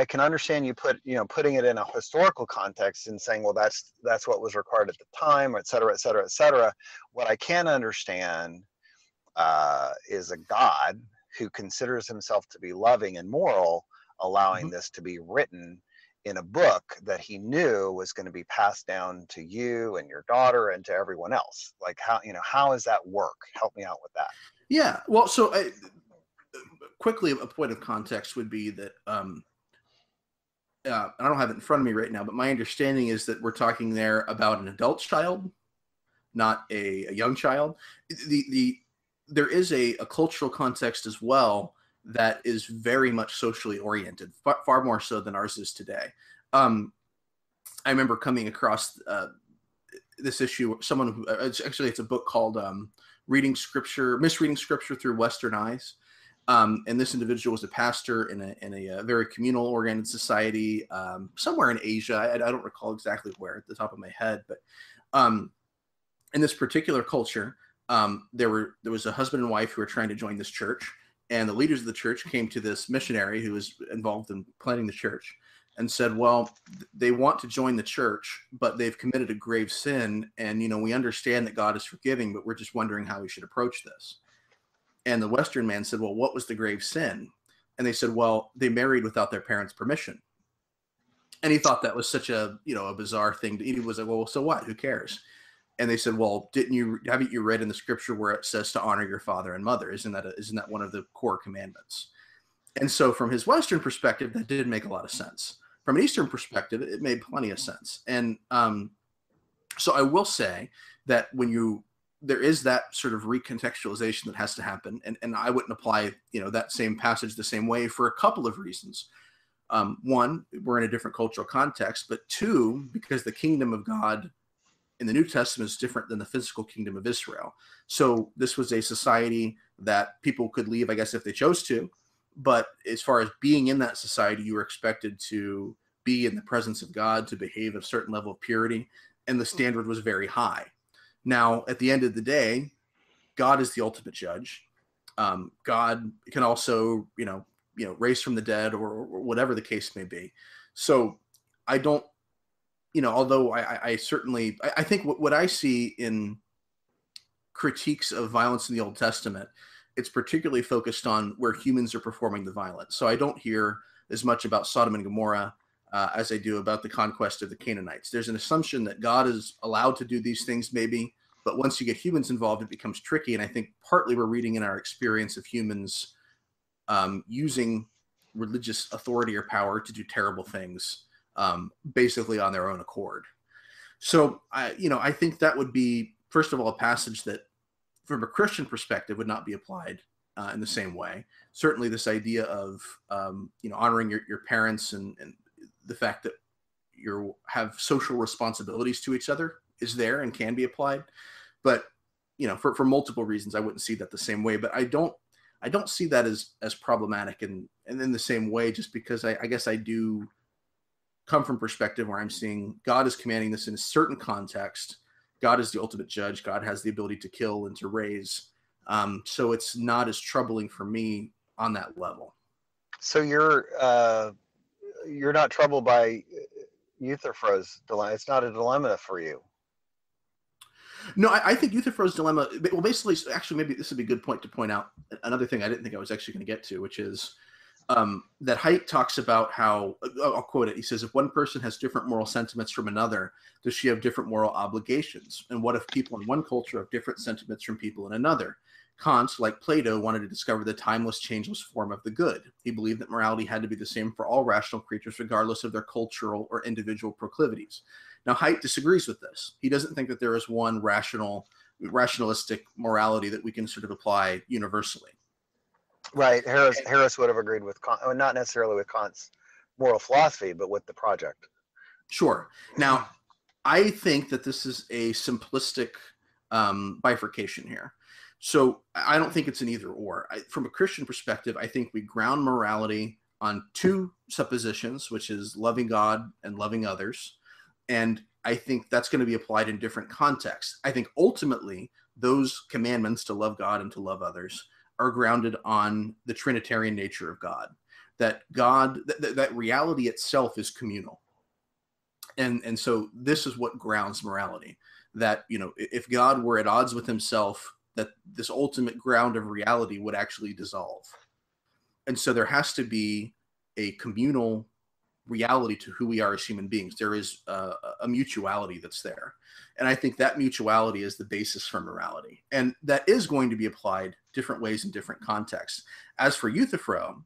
can understand you putting it in a historical context and saying, well, that's what was required at the time, et cetera, et cetera, et cetera. What I can understand is a God who considers himself to be loving and moral, allowing this to be written in a book that he knew was going to be passed down to you and your daughter and to everyone else. Like how does that work? Help me out with that. Yeah. Well, so quickly, a point of context would be that I don't have it in front of me right now, but my understanding is that we're talking there about an adult child, not a young child. There is a cultural context as well that is very much socially oriented, far more so than ours is today. I remember coming across this issue. Someone who it's a book called Misreading Scripture Through Western Eyes. And this individual was a pastor in a very communal oriented society somewhere in Asia. I don't recall exactly where at the top of my head, but in this particular culture, there was a husband and wife who were trying to join this church, and the leaders of the church came to this missionary who was involved in planning the church and said, well, they want to join the church, but they've committed a grave sin. And, we understand that God is forgiving, but we're just wondering how we should approach this. And the Western man said, well, what was the grave sin? And they said, well, they married without their parents' permission. And he thought that was such a bizarre thing. He was like, well, so what? Who cares? And they said, well, haven't you read in the scripture where it says to honor your father and mother? Isn't that one of the core commandments? And so from his Western perspective, that did make a lot of sense. From an Eastern perspective, it made plenty of sense. And so I will say that there is that sort of recontextualization that has to happen. And I wouldn't apply, that same passage the same way for a couple of reasons. One, we're in a different cultural context, but two, because the kingdom of God in the New Testament is different than the physical kingdom of Israel. So this was a society that people could leave, I guess, if they chose to. But as far as being in that society, you were expected to be in the presence of God, to behave a certain level of purity, and the standard was very high. Now, at the end of the day, God is the ultimate judge. God can also, raise from the dead or whatever the case may be. So I don't, although I certainly think what I see in critiques of violence in the Old Testament, it's particularly focused on where humans are performing the violence. So I don't hear as much about Sodom and Gomorrah as I do about the conquest of the Canaanites. There's an assumption that God is allowed to do these things maybe, but once you get humans involved, it becomes tricky. And I think partly we're reading in our experience of humans using religious authority or power to do terrible things, basically on their own accord. So I think that would be, first of all, a passage that from a Christian perspective would not be applied in the same way. Certainly this idea of, honoring your parents and the fact that you have social responsibilities to each other is there and can be applied. But, for multiple reasons, I wouldn't see that the same way. But I don't see that as problematic and in the same way, just because I guess I do come from perspective where I'm seeing God is commanding this in a certain context. God is the ultimate judge. God has the ability to kill and to raise. So it's not as troubling for me on that level. So you're not troubled by Euthyphro's dilemma. It's not a dilemma for you. No, I think Euthyphro's dilemma, well, basically, actually, maybe this would be a good point to point out another thing I didn't think I was actually going to get to, which is that Haidt talks about how, I'll quote it, he says, if one person has different moral sentiments from another, does she have different moral obligations? And what if people in one culture have different sentiments from people in another? Kant, like Plato, wanted to discover the timeless, changeless form of the good. He believed that morality had to be the same for all rational creatures, regardless of their cultural or individual proclivities. Now, Haidt disagrees with this. He doesn't think that there is one rationalistic morality that we can sort of apply universally. Right. Harris would have agreed with Kant, not necessarily with Kant's moral philosophy, but with the project. Sure. Now, I think that this is a simplistic bifurcation here. So I don't think it's an either or. From a Christian perspective, I think we ground morality on two suppositions, which is loving God and loving others. And I think that's going to be applied in different contexts. I think ultimately those commandments to love God and to love others are grounded on the Trinitarian nature of God, that God, that reality itself is communal. And so this is what grounds morality, that, if God were at odds with himself, that this ultimate ground of reality would actually dissolve. And so there has to be a communal reality to who we are as human beings. There is a mutuality that's there. And I think that mutuality is the basis for morality. And that is going to be applied different ways in different contexts. As for Euthyphro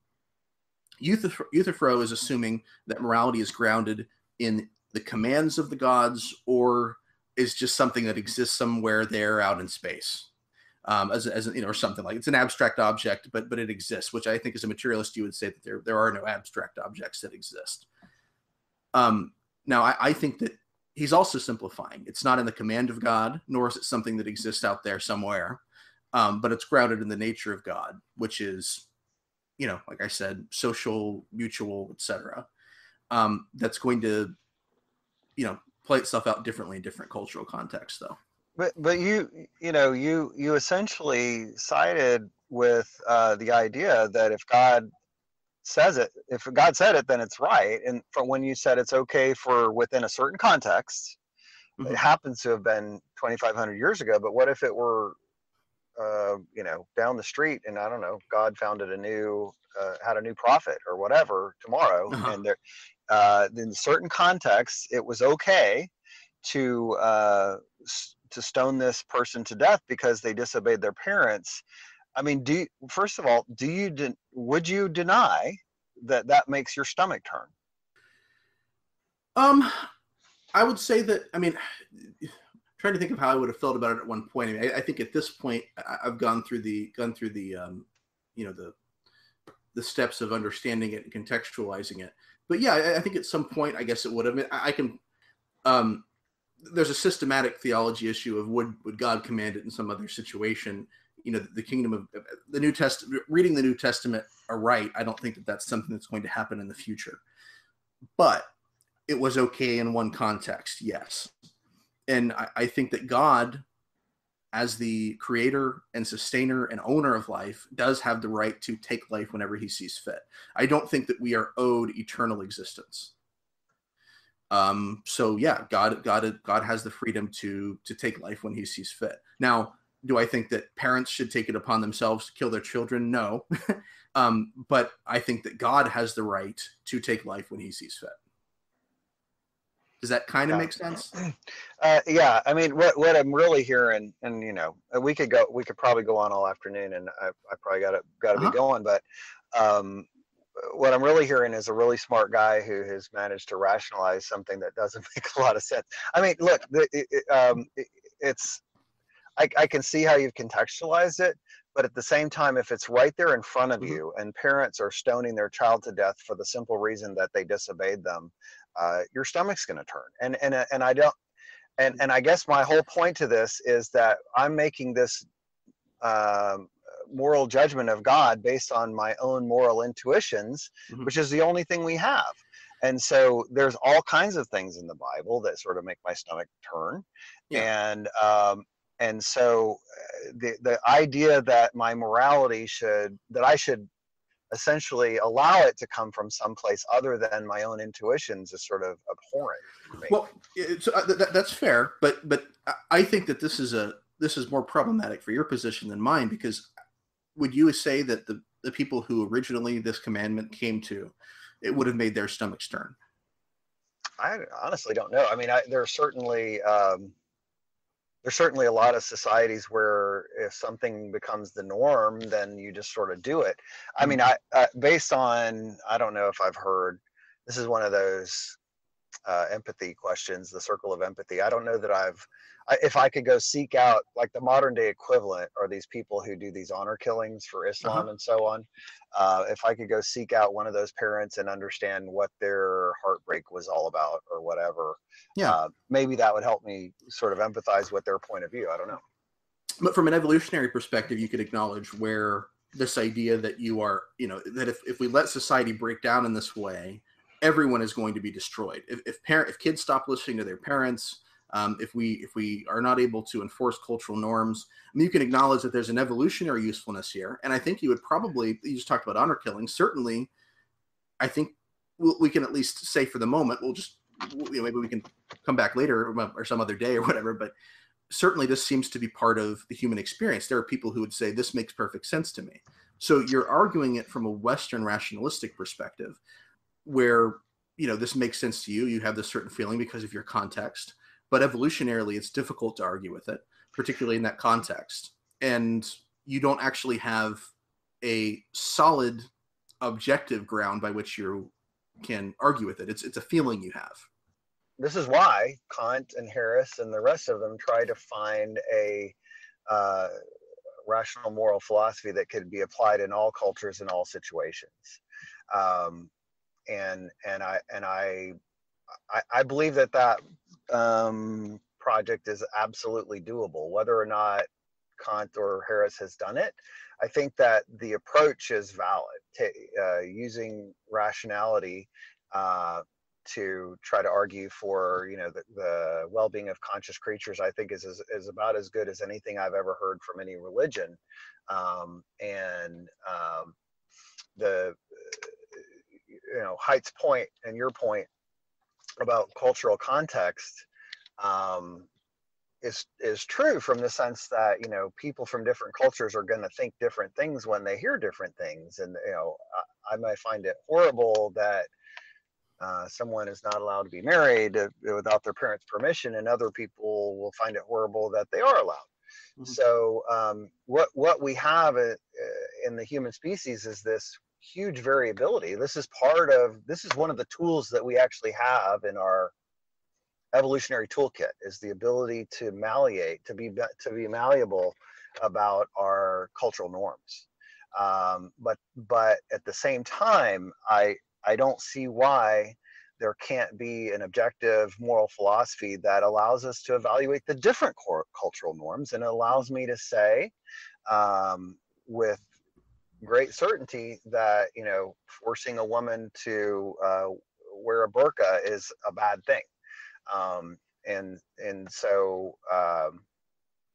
is assuming that morality is grounded in the commands of the gods, or is just something that exists somewhere there out in space. Or something like it's an abstract object, but it exists, which I think as a materialist, you would say that there are no abstract objects that exist. Now, I think that he's also simplifying. It's not in the command of God, nor is it something that exists out there somewhere, but it's grounded in the nature of God, which is, like I said, social, mutual, etc. That's going to, play itself out differently in different cultural contexts, though. But you essentially sided with the idea that if God says it, if God said it, then it's right. And from when you said it's okay for within a certain context, it happens to have been 2,500 years ago. But what if it were, down the street, and I don't know, God founded had a new prophet or whatever tomorrow, and there, in certain contexts, it was okay to stone this person to death because they disobeyed their parents. I mean, first of all, would you deny that makes your stomach turn? I would say that, trying to think of how I would have felt about it at one point. I think at this point I've gone through the the steps of understanding it and contextualizing it. But yeah, I think at some point, I guess it would have. I can. There's a systematic theology issue of would God command it in some other situation? The kingdom of the New Testament, reading the New Testament aright. I don't think that that's something that's going to happen in the future. But it was okay in one context, yes. And I think that God, as the creator and sustainer and owner of life, does have the right to take life whenever he sees fit. I don't think that we are owed eternal existence. So yeah, God has the freedom to take life when he sees fit. Now, do I think that parents should take it upon themselves to kill their children? No. But I think that God has the right to take life when he sees fit. Does that kind of make sense? Yeah. I mean, what I'm really hearing, and we could probably go on all afternoon, and I probably gotta be going, but what I'm really hearing is a really smart guy who has managed to rationalize something that doesn't make a lot of sense. I mean, look, I can see how you've contextualized it, but at the same time, if it's right there in front of you and parents are stoning their child to death for the simple reason that they disobeyed them, your stomach's going to turn. And I don't, And I guess my whole point to this is that I'm making this moral judgment of God based on my own moral intuitions, which is the only thing we have. And so there's all kinds of things in the Bible that sort of make my stomach turn. Yeah. And so the idea that my morality that I should essentially allow it to come from someplace other than my own intuitions is sort of abhorrent to me. Well, that's fair, but I think that this is more problematic for your position than mine, because would you say that the people who originally this commandment came to, it would have made their stomachs turn? I honestly don't know. I mean, there's certainly a lot of societies where if something becomes the norm, then you just sort of do it. I mean, based on, I don't know if I've heard, this is one of those empathy questions, the circle of empathy. I don't know that if I could go seek out, like the modern day equivalent are these people who do these honor killings for Islam and so on. If I could go seek out one of those parents and understand what their heartbreak was all about or whatever, maybe that would help me sort of empathize with their point of view. I don't know. But from an evolutionary perspective, you could acknowledge where this idea that you are, that if we let society break down in this way, everyone is going to be destroyed. If kids stop listening to their parents, if we are not able to enforce cultural norms, I mean, you can acknowledge that there's an evolutionary usefulness here. And I think you just talked about honor killing. Certainly, I think we can at least say for the moment, maybe we can come back later or some other day or whatever, but certainly this seems to be part of the human experience. There are people who would say this makes perfect sense to me. So you're arguing it from a Western rationalistic perspective where, this makes sense to you. You have this certain feeling because of your context. But evolutionarily, it's difficult to argue with it, particularly in that context. And you don't actually have a solid objective ground by which you can argue with it. It's a feeling you have. This is why Kant and Harris and the rest of them try to find a rational moral philosophy that could be applied in all cultures and all situations. And I believe that project is absolutely doable. Whether or not Kant or Harris has done it, I think that the approach is valid. Using rationality to try to argue for the well-being of conscious creatures, I think is about as good as anything I've ever heard from any religion. Haidt's point and your point about cultural context is true, from the sense that people from different cultures are going to think different things when they hear different things, and I might find it horrible that someone is not allowed to be married without their parents' permission, and other people will find it horrible that they are allowed. Mm-hmm. So what we have in the human species is this huge variability. This is one of the tools that we actually have in our evolutionary toolkit, is the ability to malleate, to be malleable about our cultural norms. But at the same time, I don't see why there can't be an objective moral philosophy that allows us to evaluate the different cultural norms, and it allows me to say with great certainty that forcing a woman to wear a burqa is a bad thing, and so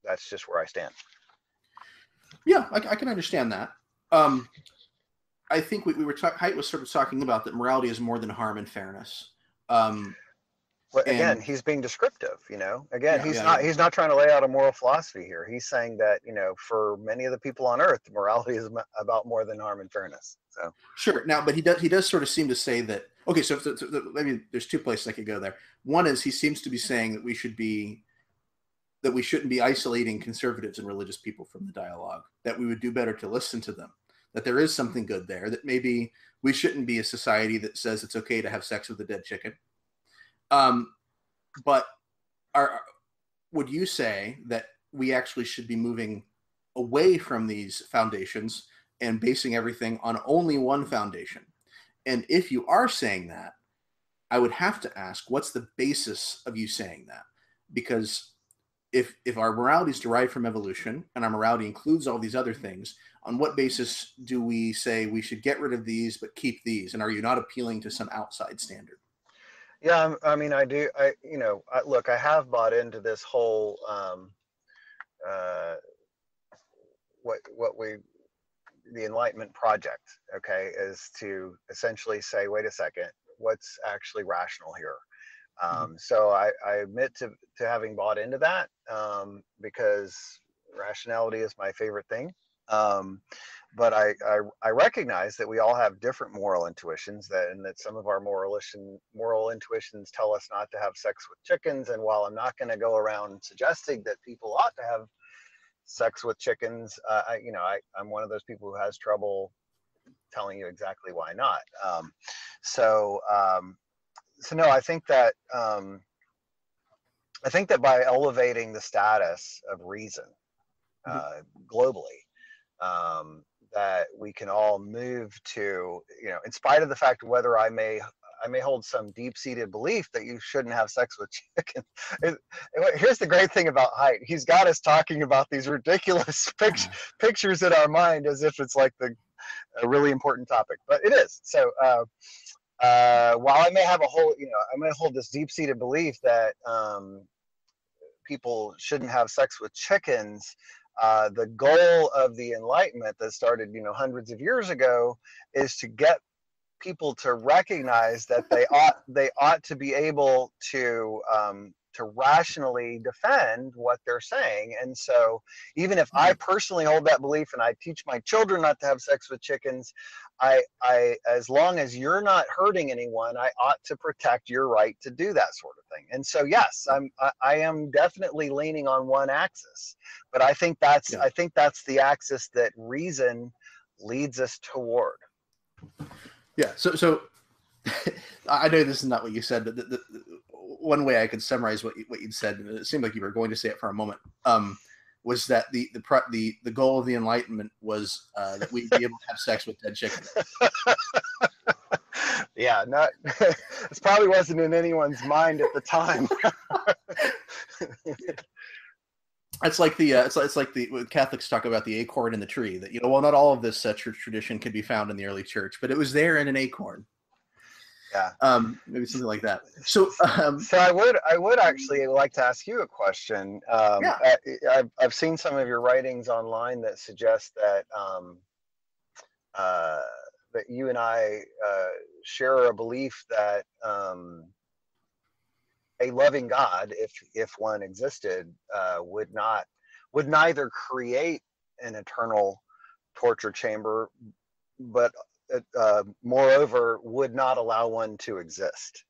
that's just where I stand. Yeah, I can understand that. I think Haidt was sort of talking about that morality is more than harm and fairness. But again, he's being descriptive, Again, he's not trying to lay out a moral philosophy here. He's saying that, for many of the people on Earth, morality is about more than harm and fairness. So sure. Now, but he does sort of seem to say that. Okay, so maybe there's two places I could go there. One is he seems to be saying that we shouldn't be isolating conservatives and religious people from the dialogue. That we would do better to listen to them. That there is something good there. That maybe we shouldn't be a society that says it's okay to have sex with a dead chicken. But would you say that we actually should be moving away from these foundations and basing everything on only one foundation? And if you are saying that, I would have to ask, what's the basis of you saying that? because if our morality is derived from evolution and our morality includes all these other things, on what basis do we say we should get rid of these but keep these? And are you not appealing to some outside standard? Yeah, I mean, I do. Look, I have bought into this whole uh, the Enlightenment project. Okay, is to essentially say, wait a second, what's actually rational here? So I admit to having bought into that because rationality is my favorite thing. But I recognize that we all have different moral intuitions, and that some of our moral intuitions tell us not to have sex with chickens. And while I'm not going to go around suggesting that people ought to have sex with chickens, I'm one of those people who has trouble telling you exactly why not. So no, I think that by elevating the status of reason globally, that we can all move to, in spite of the fact whether I may hold some deep-seated belief that you shouldn't have sex with chickens. Here's the great thing about Haidt. He's got us talking about these ridiculous pictures in our mind as if it's like a really important topic, but it is. So while I may have I may hold this deep-seated belief that people shouldn't have sex with chickens, the goal of the Enlightenment that started, hundreds of years ago, is to get people to recognize that they ought to be able to rationally defend what they're saying. And so, even if I personally hold that belief and I teach my children not to have sex with chickens, I as long as you're not hurting anyone, I ought to protect your right to do that sort of thing. And so, yes, I am definitely leaning on one axis, but I think that's the axis that reason leads us toward. Yeah. So I know this is not what you said, but the one way I could summarize what you'd said, and it seemed like you were going to say it for a moment, was that the goal of the Enlightenment was that we'd be able to have sex with dead chickens. Yeah, this probably wasn't in anyone's mind at the time. It's like the Catholics talk about the acorn in the tree. That not all of this church tradition could be found in the early church, but it was there in an acorn. Yeah, maybe something like that. So I would actually like to ask you a question. Yeah. I've seen some of your writings online that suggest that that you and I share a belief that a loving God, if one existed, would neither create an eternal torture chamber, but moreover would not allow one to exist.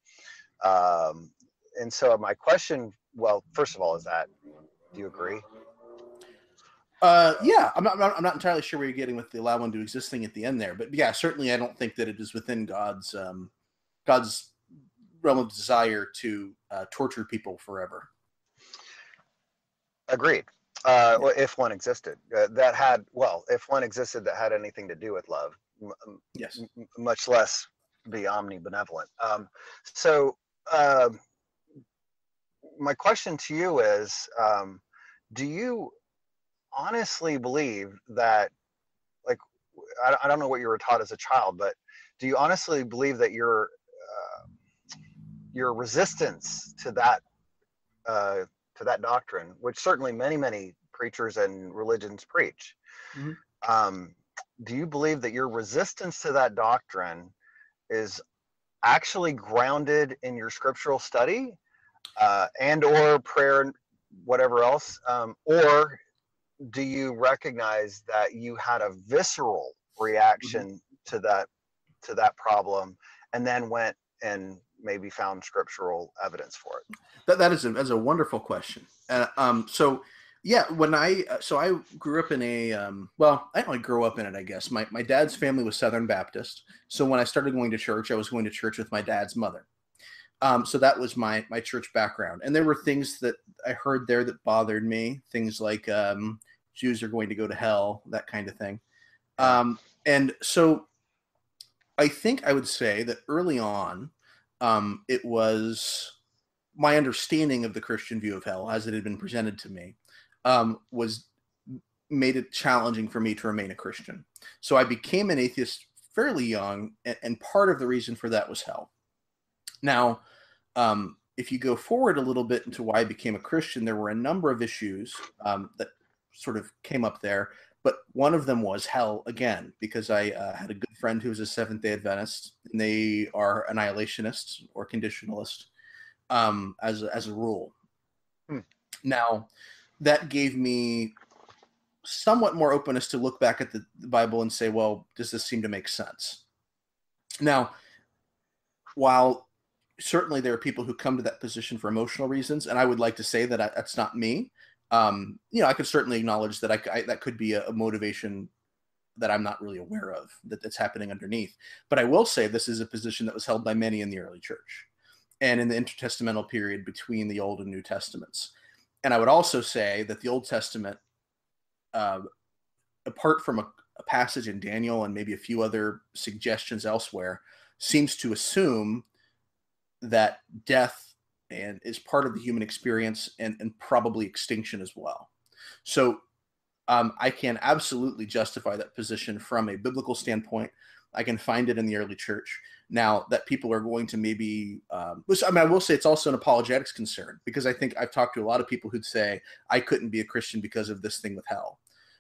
And so my question, well, first of all, is that, do you agree? Yeah, I'm not entirely sure where you're getting with the allow one to exist thing at the end there, but yeah, certainly I don't think that it is within God's realm of desire to torture people forever. Agreed. If one existed, if one existed that had anything to do with love, yes, much less be omnibenevolent. So my question to you is, do you honestly believe that, like, I don't know what you were taught as a child, but do you honestly believe that your resistance to that doctrine, which certainly many preachers and religions preach, do you believe that your resistance to that doctrine is actually grounded in your scriptural study and or prayer, whatever else, or do you recognize that you had a visceral reaction to that problem and then went and maybe found scriptural evidence for it? That's a wonderful question. So yeah, I grew up in a I don't really grow up in it, I guess. My dad's family was Southern Baptist, so when I started going to church, I was going to church with my dad's mother. So that was my church background, and there were things that I heard there that bothered me, things like Jews are going to go to hell, that kind of thing. And so I think I would say that early on, it was my understanding of the Christian view of hell as it had been presented to me was made it challenging for me to remain a Christian. So I became an atheist fairly young, and part of the reason for that was hell. Now, if you go forward a little bit into why I became a Christian, there were a number of issues that sort of came up there, but one of them was hell again, because I had a good friend who was a Seventh-day Adventist, and they are annihilationists or conditionalists as a rule. Now, that gave me somewhat more openness to look back at the Bible and say, well, does this seem to make sense? Now, while certainly there are people who come to that position for emotional reasons, and I would like to say that that's not me. I could certainly acknowledge that that could be a motivation that I'm not really aware of, that's happening underneath. But I will say this is a position that was held by many in the early church and in the intertestamental period between the Old and New Testaments. And I would also say that the Old Testament, apart from a passage in Daniel and maybe a few other suggestions elsewhere, seems to assume that death is part of the human experience and probably extinction as well. So I can absolutely justify that position from a biblical standpoint. I can find it in the early church. Now, that people are going to maybe, I will say it's also an apologetics concern, because I think I've talked to a lot of people who'd say, I couldn't be a Christian because of this thing with hell.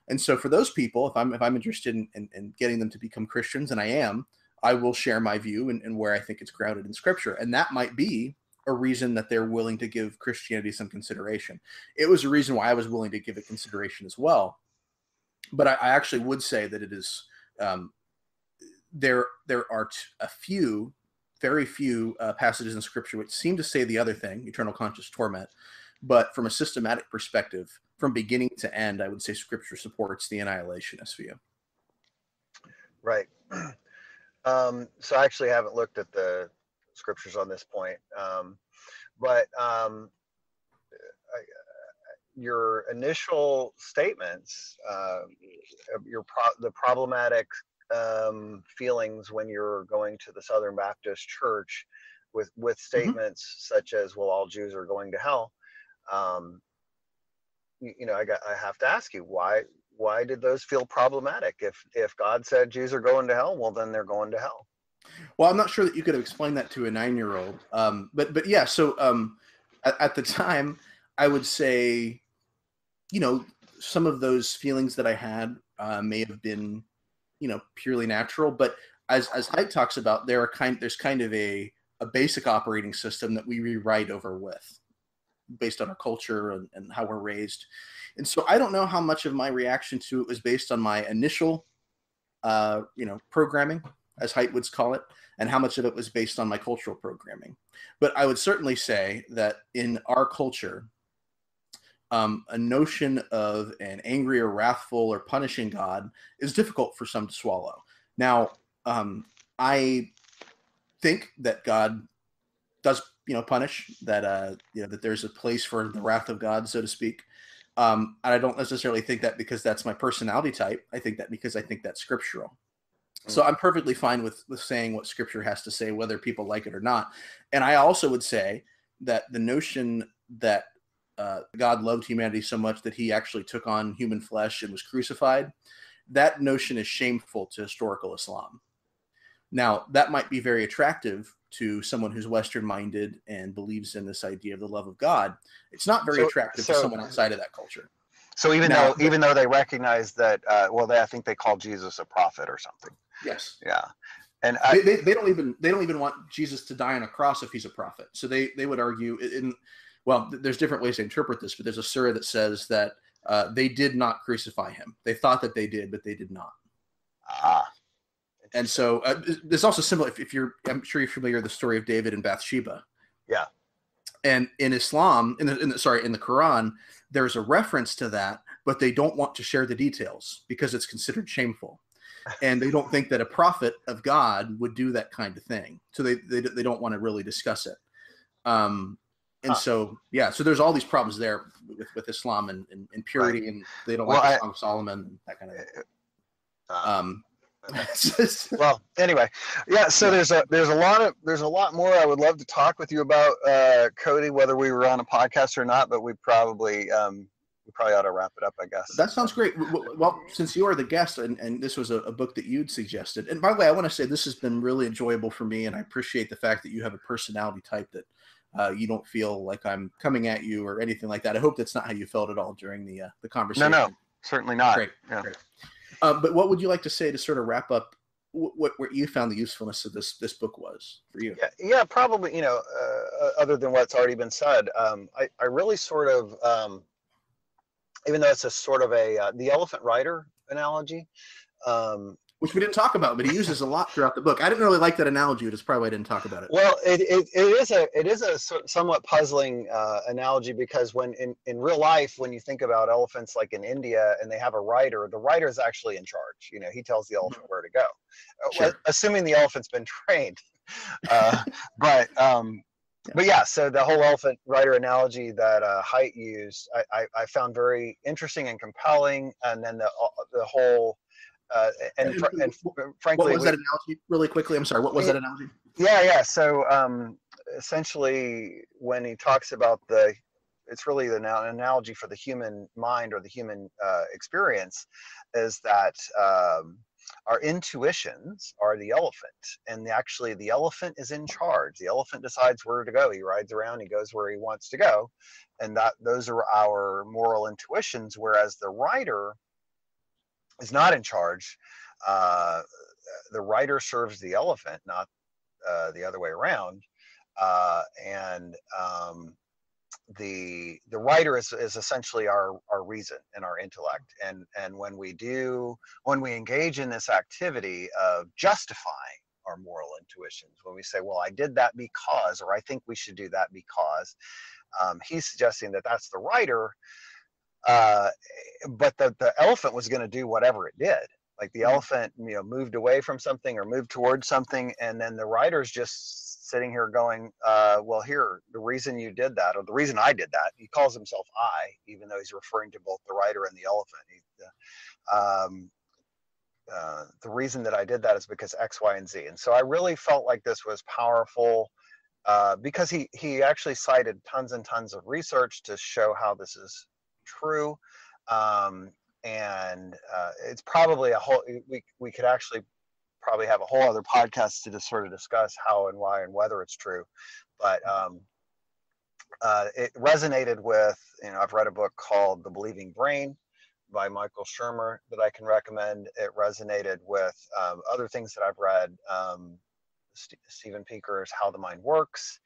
And so for those people, if I'm interested in getting them to become Christians, and I am, I will share my view and where I think it's grounded in Scripture. And that might be a reason that they're willing to give Christianity some consideration. It was a reason why I was willing to give it consideration as well. But I actually would say that it is, there are very few passages in Scripture which seem to say the other thing, eternal conscious torment. But from a systematic perspective, from beginning to end, I would say Scripture supports the annihilationist view. Right. So I actually haven't looked at the Scriptures on this point, but your initial statements, the problematic feelings when you're going to the Southern Baptist Church with statements such as, well, all Jews are going to hell. I have to ask you, why did those feel problematic? If God said Jews are going to hell, well, then they're going to hell. Well, I'm not sure that you could have explained that to a 9-year-old. But yeah, so at the time, I would say, some of those feelings that I had may have been, purely natural. But as Haidt talks about, there's kind of a basic operating system that we rewrite over with, based on our culture and how we're raised. And so I don't know how much of my reaction to it was based on my initial, programming, as Haidt would call it, and how much of it was based on my cultural programming. But I would certainly say that in our culture, a notion of an angry or wrathful or punishing God is difficult for some to swallow. Now, I think that God does, punish, that that there's a place for the wrath of God, so to speak. And I don't necessarily think that because that's my personality type. I think that because I think that's scriptural. So I'm perfectly fine with saying what Scripture has to say, whether people like it or not. And I also would say that the notion that God loved humanity so much that he actually took on human flesh and was crucified, that notion is shameful to historical Islam. Now, that might be very attractive to someone who's Western-minded and believes in this idea of the love of God. It's not very attractive to someone outside of that culture. So even though they recognize that, I think they call Jesus a prophet or something. Yes. Yeah. And they don't even want Jesus to die on a cross if he's a prophet. So they would argue there's different ways to interpret this, but there's a surah that says that they did not crucify him. They thought that they did, but they did not. And so there's also similar. I'm sure you're familiar with the story of David and Bathsheba. Yeah. And in Islam, in the Quran, there's a reference to that, but they don't want to share the details because it's considered shameful. And they don't think that a prophet of God would do that kind of thing. So they don't want to really discuss it. So there's all these problems there with Islam and purity, right. And they don't like the Song of Solomon and that kind of thing. Well, anyway, yeah. So there's a lot more I would love to talk with you about, Cody. Whether we were on a podcast or not, but we probably ought to wrap it up, I guess. That sounds great. Well, since you are the guest, and this was a book that you'd suggested, and by the way, I want to say this has been really enjoyable for me, and I appreciate the fact that you have a personality type that you don't feel like I'm coming at you or anything like that. I hope that's not how you felt at all during the conversation. No, certainly not. Great. Yeah. Great. But what would you like to say to sort of wrap up what you found the usefulness of this book was for you? Yeah, probably, other than what's already been said, I really sort of, even though it's a sort of the elephant rider analogy, which we didn't talk about, but he uses a lot throughout the book. I didn't really like that analogy, which is probably why I didn't talk about it. Well, it is a somewhat puzzling analogy, because when in real life, when you think about elephants like in India and they have a rider, the rider is actually in charge. He tells the elephant where to go, Sure. Assuming the elephant's been trained. But yeah, so the whole elephant rider analogy that Haidt used, I found very interesting and compelling, and then the whole. And frankly, what was that analogy? Really quickly, I'm sorry. What was that analogy? Yeah. So essentially, when he talks about it's really an analogy for the human mind or the human experience, is that our intuitions are the elephant, and actually the elephant is in charge. The elephant decides where to go. He rides around, he goes where he wants to go, and those are our moral intuitions. Whereas the rider is not in charge. The rider serves the elephant, not the other way around. And the rider is essentially our reason and our intellect. And when we engage in this activity of justifying our moral intuitions, when we say, well, I did that because, or I think we should do that because, he's suggesting that that's the rider. But the elephant was going to do whatever it did. Like the elephant, moved away from something or moved towards something, and then the rider's just sitting here going, well, here, the reason you did that, or the reason I did that. He calls himself I, even though he's referring to both the rider and the elephant. The reason that I did that is because X, Y, and Z. And so I really felt like this was powerful, because he actually cited tons and tons of research to show how this is true. And it's probably we could actually probably have a whole other podcast to just sort of discuss how and why and whether it's true. But it resonated with, I've read a book called The Believing Brain by Michael Shermer that I can recommend. It resonated with other things that I've read, Stephen Pinker's How the Mind Works.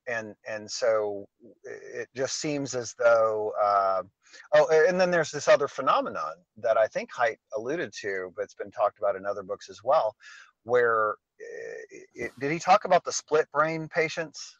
And so it just seems as though, and then there's this other phenomenon that I think Haidt alluded to, but it's been talked about in other books as well, where did he talk about the split brain patients?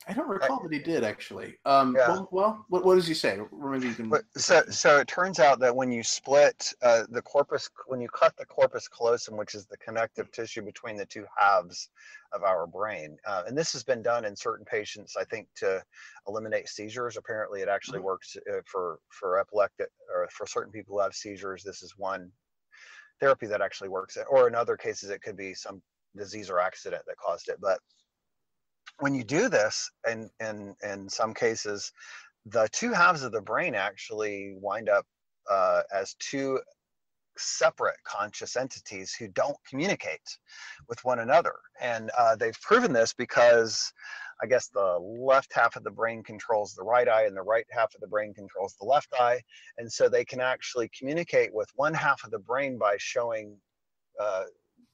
I don't recall that he did, actually. Yeah. Well, what does he say? Maybe you can. So it turns out that when you split the corpus, when you cut the corpus callosum, which is the connective tissue between the two halves of our brain, and this has been done in certain patients, I think, to eliminate seizures. Apparently, it actually works for epileptic, or for certain people who have seizures. This is one therapy that actually works. Or in other cases, it could be some disease or accident that caused it. But when you do this, and in some cases, the two halves of the brain actually wind up as two separate conscious entities who don't communicate with one another. And they've proven this because I guess the left half of the brain controls the right eye and the right half of the brain controls the left eye. And so they can actually communicate with one half of the brain by showing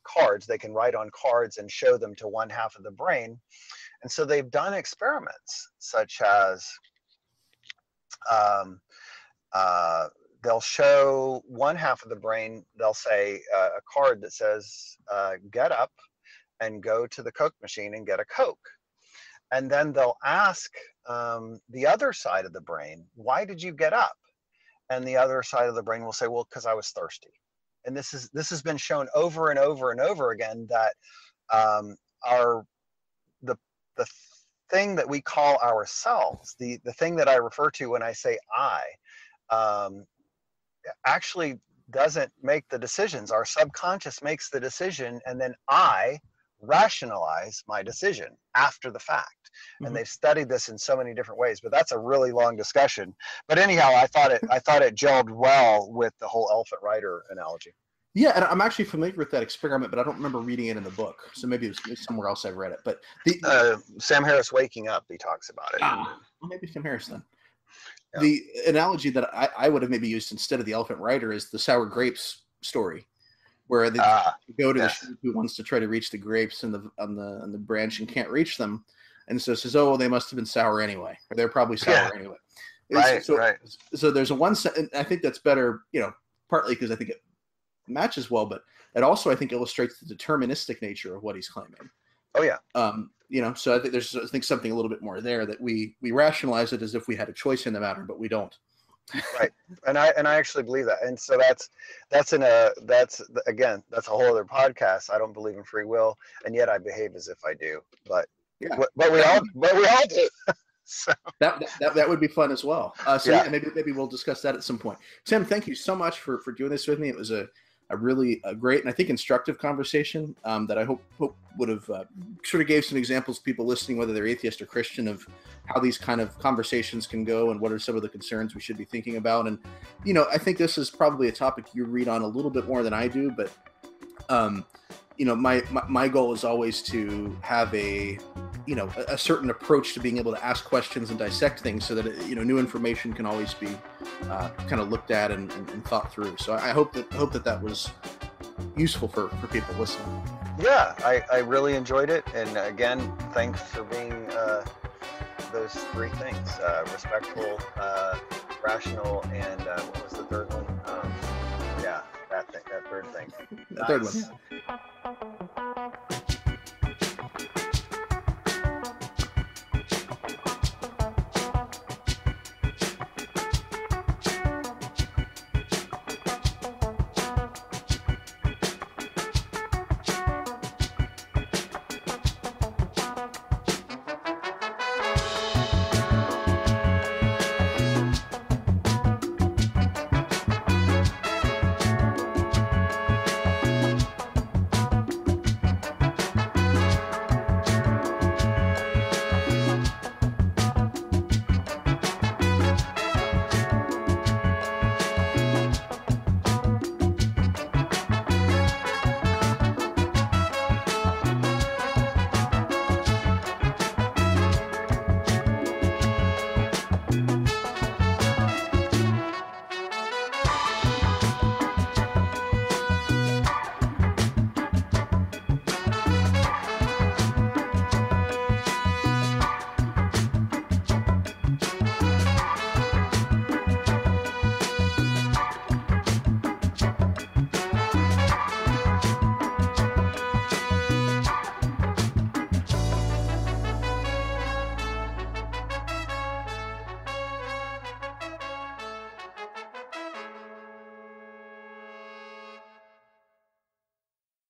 cards. They can write on cards and show them to one half of the brain. And so they've done experiments such as they'll show one half of the brain, they'll say a card that says, get up and go to the Coke machine and get a Coke. And then they'll ask the other side of the brain, why did you get up? And the other side of the brain will say, well, because I was thirsty. And this has been shown over and over and over again that the thing that we call ourselves, the thing that I refer to when I say I, actually doesn't make the decisions. Our subconscious makes the decision, and then I rationalize my decision after the fact. And they've studied this in so many different ways, but that's a really long discussion. But anyhow, I thought it gelled well with the whole elephant rider analogy. Yeah, and I'm actually familiar with that experiment, but I don't remember reading it in the book. So maybe it was somewhere else I've read it. But Sam Harris Waking Up, he talks about it. Well, maybe Sam Harris then. Yeah. The analogy that I would have maybe used instead of the elephant rider is the sour grapes story, where they go to the sheep who wants to try to reach the grapes on the branch and can't reach them, and so says, "Oh, well, they must have been sour anyway, or they're probably sour anyway." Right. So there's and I think that's better, partly because I think it matches well, but it also I think illustrates the deterministic nature of what he's claiming. Oh yeah. So I think there's something a little bit more there, that we rationalize it as if we had a choice in the matter, but we don't. Right. And I actually believe that. And so that's again, that's a whole other podcast. I don't believe in free will, and yet I behave as if I do. But yeah, but we all do. So that would be fun as well. Maybe we'll discuss that at some point. Tim, thank you so much for doing this with me. It was a really great and I think instructive conversation that I hope would have sort of gave some examples to people listening, whether they're atheist or Christian, of how these kind of conversations can go and what are some of the concerns we should be thinking about. And, I think this is probably a topic you read on a little bit more than I do, but, my goal is always to have a certain approach to being able to ask questions and dissect things so that, new information can always be kind of looked at and thought through. So I hope that was useful for people listening. Yeah, I really enjoyed it. And again, thanks for being those three things: respectful, rational, and what was the third one? That third thing. That third one.